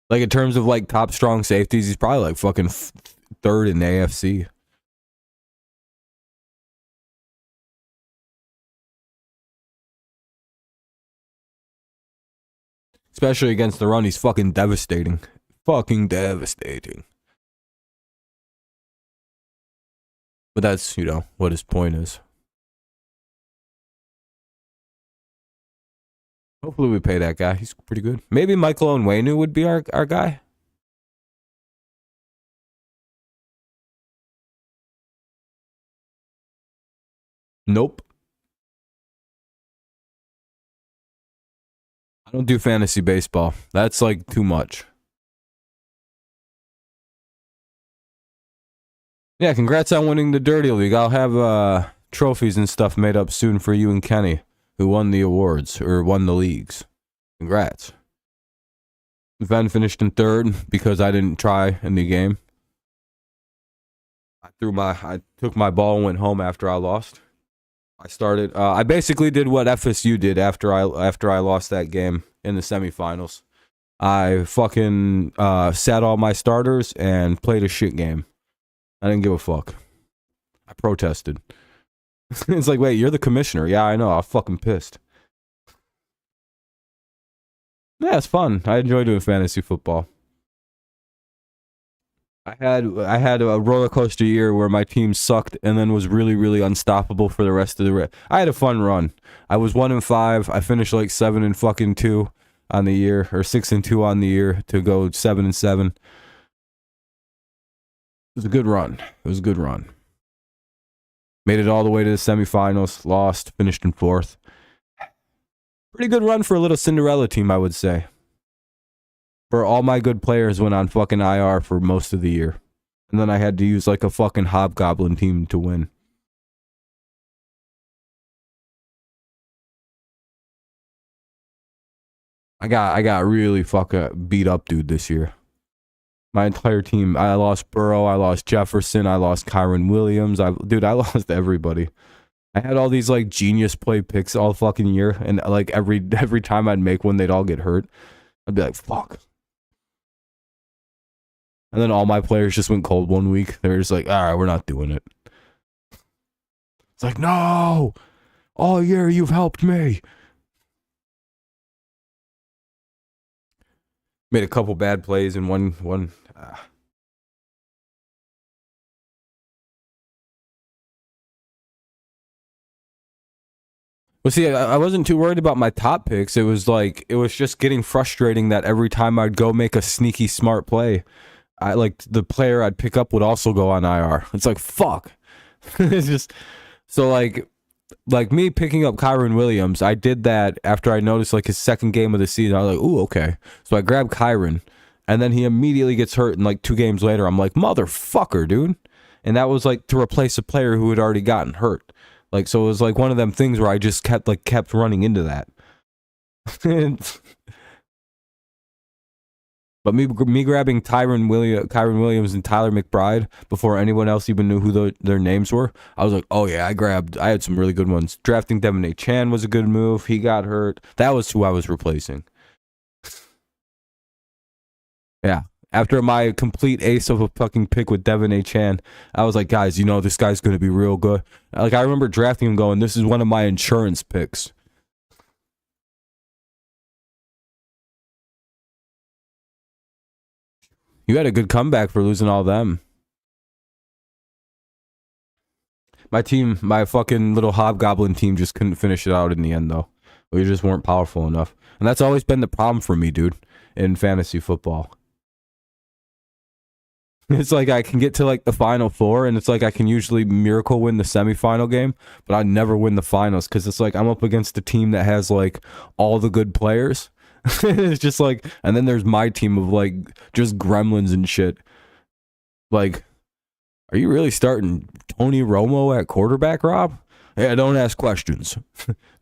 Like, in terms of, like, top strong safeties, he's probably, like, fucking 3rd in the AFC. Especially against the run, he's fucking devastating. Fucking devastating. But that's, you know, what his point is. Hopefully we pay that guy. He's pretty good. Maybe Michael Onwenu would be our guy. Nope. I don't do fantasy baseball. That's like too much. Yeah, congrats on winning the Dirty League. I'll have trophies and stuff made up soon for you and Kenny, who won the awards or won the leagues. Congrats. Ven finished in third because I didn't try in the game. I took my ball and went home after I lost. I basically did what FSU did after I lost that game in the semifinals. I fucking sat all my starters and played a shit game. I didn't give a fuck. I protested. It's like, wait, you're the commissioner. Yeah, I know. I'm fucking pissed. Yeah, it's fun. I enjoy doing fantasy football. I had a roller coaster year where my team sucked and then was really, really unstoppable for the rest of the I had a fun run. I was 1-5. I finished like 7-2 on the year, or 6-2 on the year to go 7-7. It was a good run. It was a good run. Made it all the way to the semifinals. Lost. Finished in 4th. Pretty good run for a little Cinderella team, I would say. For all my good players went on fucking IR for most of the year. And then I had to use like a fucking hobgoblin team to win. I got really fucking beat up, dude, this year. My entire team. I lost Burrow, I lost Jefferson, I lost Kyron Williams. I lost everybody. I had all these like genius play picks all fucking year, and like every time I'd make one, they'd all get hurt. I'd be like, fuck. And then all my players just went cold one week. They were just like, all right, we're not doing it. It's like, no, all year you've helped me. Made a couple bad plays in one. Well, see, I wasn't too worried about my top picks. It was just getting frustrating that every time I'd go make a sneaky smart play, the player I'd pick up would also go on IR. It's like, fuck. It's just so like me picking up Kyron Williams. I did that after I noticed like his second game of the season. I was like, ooh, okay. So I grabbed Kyron, and then he immediately gets hurt. And like 2 games later, I'm like, motherfucker, dude. And that was like to replace a player who had already gotten hurt. Like, so it was like one of them things where I just kept running into that. But me grabbing Kyron Williams and Tyler McBride before anyone else even knew who their names were, I was like, oh yeah, I had some really good ones. Drafting Devin A. Chan was a good move. He got hurt. That was who I was replacing. Yeah. After my complete ace of a fucking pick with Devin A. Chan, I was like, guys, this guy's going to be real good. Like, I remember drafting him going, this is one of my insurance picks. You had a good comeback for losing all them. My fucking little hobgoblin team just couldn't finish it out in the end, though. We just weren't powerful enough. And that's always been the problem for me, dude, in fantasy football. It's like I can get to like the final 4, and it's like I can usually miracle win the semifinal game, but I never win the finals because it's like I'm up against a team that has like all the good players. It's just like, and then there's my team of like just gremlins and shit. Like, are you really starting Tony Romo at quarterback, Rob? Yeah, don't ask questions.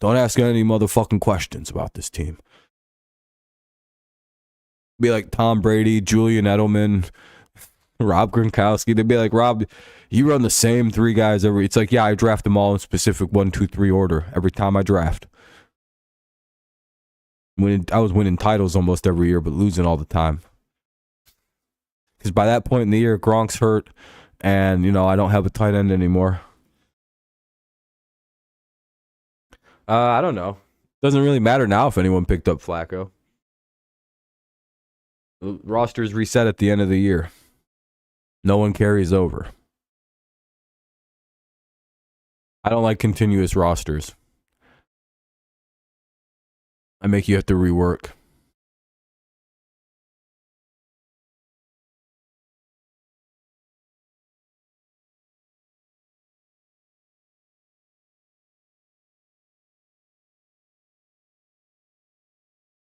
Don't ask any motherfucking questions about this team. Be like Tom Brady, Julian Edelman, Rob Gronkowski. They'd be like, Rob, you run the same 3 guys every. It's like, yeah, I draft them all in specific 1, 2, 3 order every time I draft. I was winning titles almost every year, but losing all the time. Because by that point in the year, Gronk's hurt, and I don't have a tight end anymore. I don't know. Doesn't really matter now if anyone picked up Flacco. The roster's reset at the end of the year. No one carries over. I don't like continuous rosters. I make you have to rework.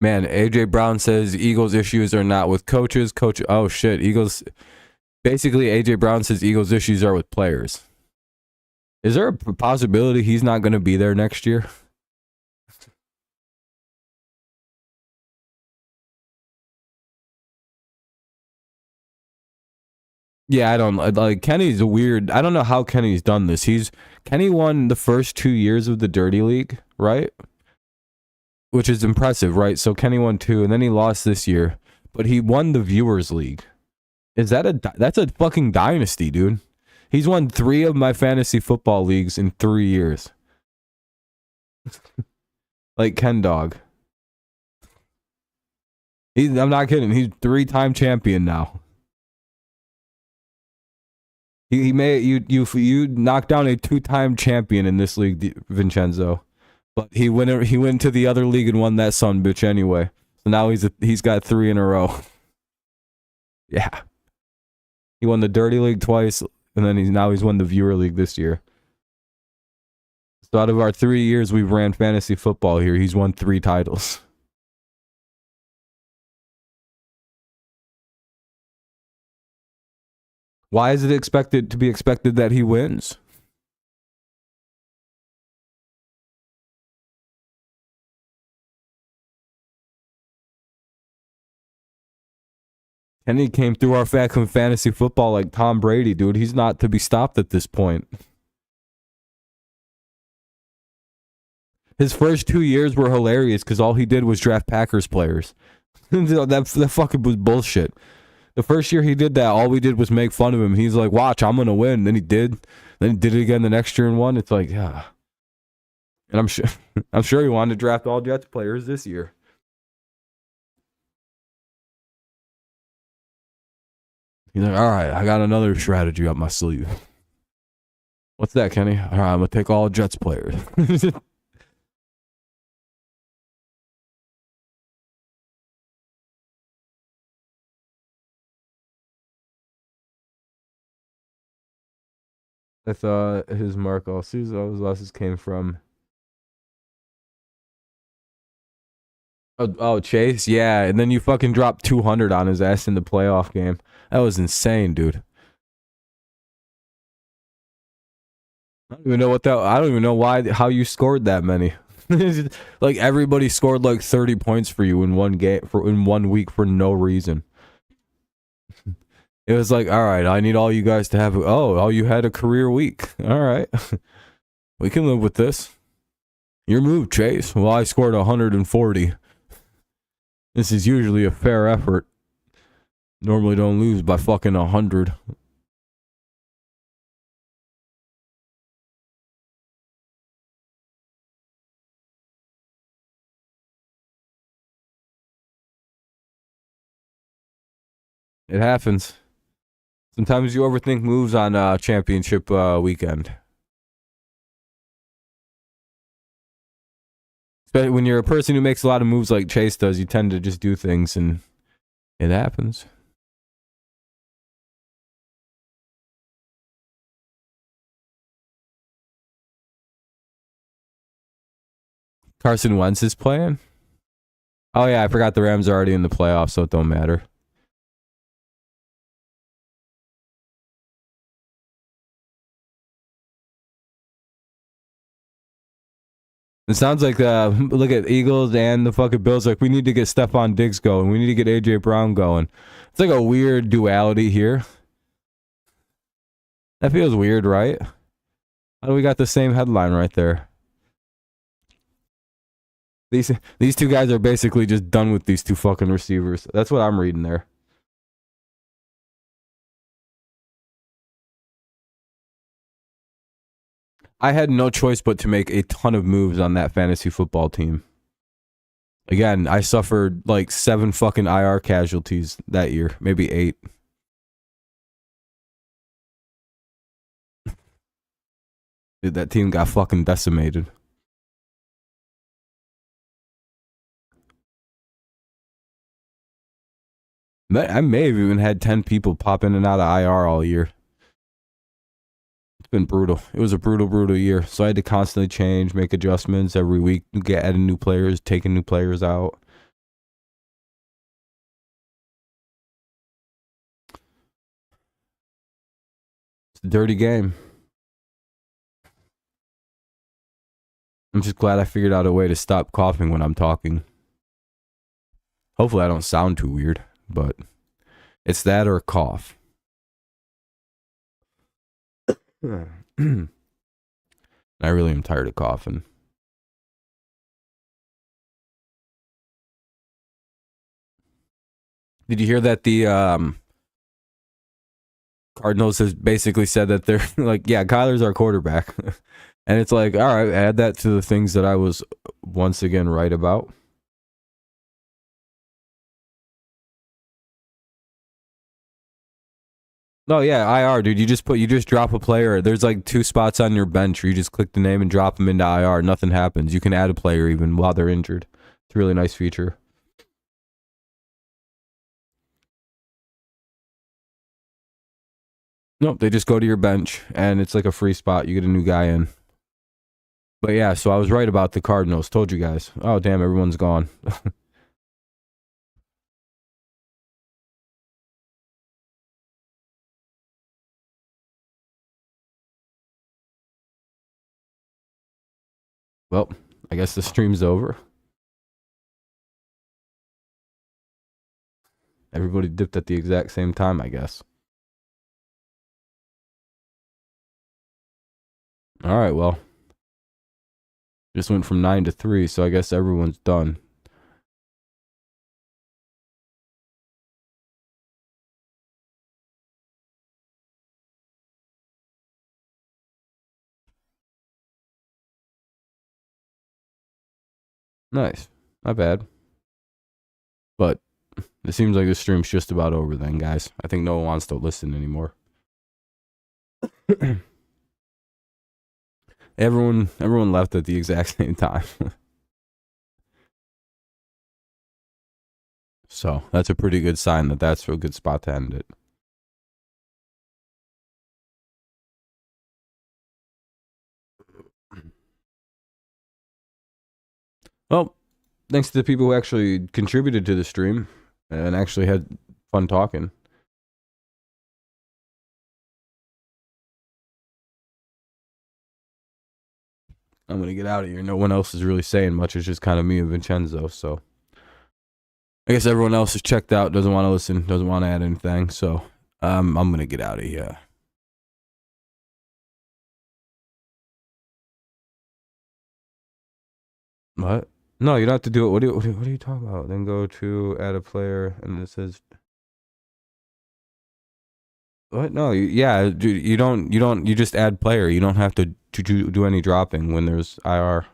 Man, AJ Brown says Eagles issues are not with coaches. Oh shit, Eagles. Basically, AJ Brown says Eagles issues are with players. Is there a possibility he's not going to be there next year? Yeah, I don't like Kenny's weird. I don't know how Kenny's done this. Kenny won the first 2 years of the Dirty League, right? Which is impressive, right? So Kenny won 2, and then he lost this year, but he won the Viewers League. That's a fucking dynasty, dude. He's won 3 of my fantasy football leagues in 3 years. Like Ken Dog. I'm not kidding. He's 3-time champion now. You knocked down a 2-time champion in this league, Vincenzo. But he went to the other league and won that son bitch anyway. So now he's got 3 in a row. Yeah. He won the Dirty League twice, and then he's won the Viewer League this year. So out of our 3 years we've ran fantasy football here, he's won 3 titles. Why is it expected that he wins? Kenny came through our fantasy football like Tom Brady, dude. He's not to be stopped at this point. His first 2 years were hilarious because all he did was draft Packers players. that fucking was bullshit. The first year he did that, all we did was make fun of him. He's like, watch, I'm going to win. Then he did. Then he did it again the next year and won. It's like, yeah. And I'm sure he wanted to draft all Jets players this year. He's like, all right, I got another strategy up my sleeve. What's that, Kenny? All right, I'm going to take all Jets players. That's his Marco. Those losses came from. Oh, Chase, yeah, and then you fucking dropped 200 on his ass in the playoff game. That was insane, dude. I don't even know I don't even know how you scored that many. Like everybody scored like 30 points for you in one game in 1 week for no reason. It was like, all right, I need all you guys to have. Oh, you had a career week. All right, we can live with this. Your move, Chase. Well, I scored 140. This is usually a fair effort. Normally don't lose by fucking 100. It happens. Sometimes you overthink moves on championship weekend. Especially when you're a person who makes a lot of moves like Chase does, you tend to just do things and it happens. Carson Wentz is playing? Oh yeah, I forgot the Rams are already in the playoffs, so it don't matter. It sounds like look at Eagles and the fucking Bills. Like we need to get Stephon Diggs going. We need to get AJ Brown going. It's like a weird duality here. That feels weird, right? How do we got the same headline right there? These two guys are basically just done with these two fucking receivers. That's what I'm reading there. I had no choice but to make a ton of moves on that fantasy football team. Again, I suffered like 7 fucking IR casualties that year, maybe 8. Dude, that team got fucking decimated. I may have even had 10 people pop in and out of IR all year. It's been brutal. It was a brutal year. So I had to constantly change, make adjustments every week, get adding new players, taking new players out. It's a dirty game. I'm just glad I figured out a way to stop coughing when I'm talking. Hopefully I don't sound too weird, but it's that or a cough. I really am tired of coughing. Did you hear that the Cardinals has basically said that they're like, yeah, Kyler's our quarterback. And it's like, all right, add that to the things that I was once again right about. Oh yeah, IR, dude. You just drop a player. There's like 2 spots on your bench where you just click the name and drop them into IR. Nothing happens. You can add a player even while they're injured. It's a really nice feature. Nope, they just go to your bench and it's like a free spot. You get a new guy in. But yeah, so I was right about the Cardinals. Told you guys. Oh damn, everyone's gone. Well, I guess the stream's over. Everybody dipped at the exact same time, I guess. All right, well. Just went from 9 to 3, so I guess everyone's done. Nice. Not bad. But it seems like the stream's just about over then, guys. I think no one wants to listen anymore. Everyone left at the exact same time. So that's a pretty good sign that that's a good spot to end it. Well, thanks to the people who actually contributed to the stream and actually had fun talking. I'm gonna get out of here. No one else is really saying much. It's just kind of me and Vincenzo. So I guess everyone else is checked out, doesn't want to listen, doesn't want to add anything. So I'm gonna get out of here. What? No, you don't have to do it. What are you talking about? Then go to add a player, and it says what? No, you just add player. You don't have to do any dropping when there's IR.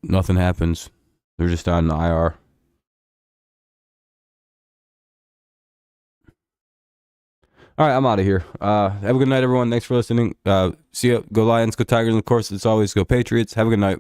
Nothing happens. They're just on the IR. All right, I'm out of here. Have a good night, everyone. Thanks for listening. See ya. Go Lions, go Tigers, and of course, it's always go Patriots. Have a good night.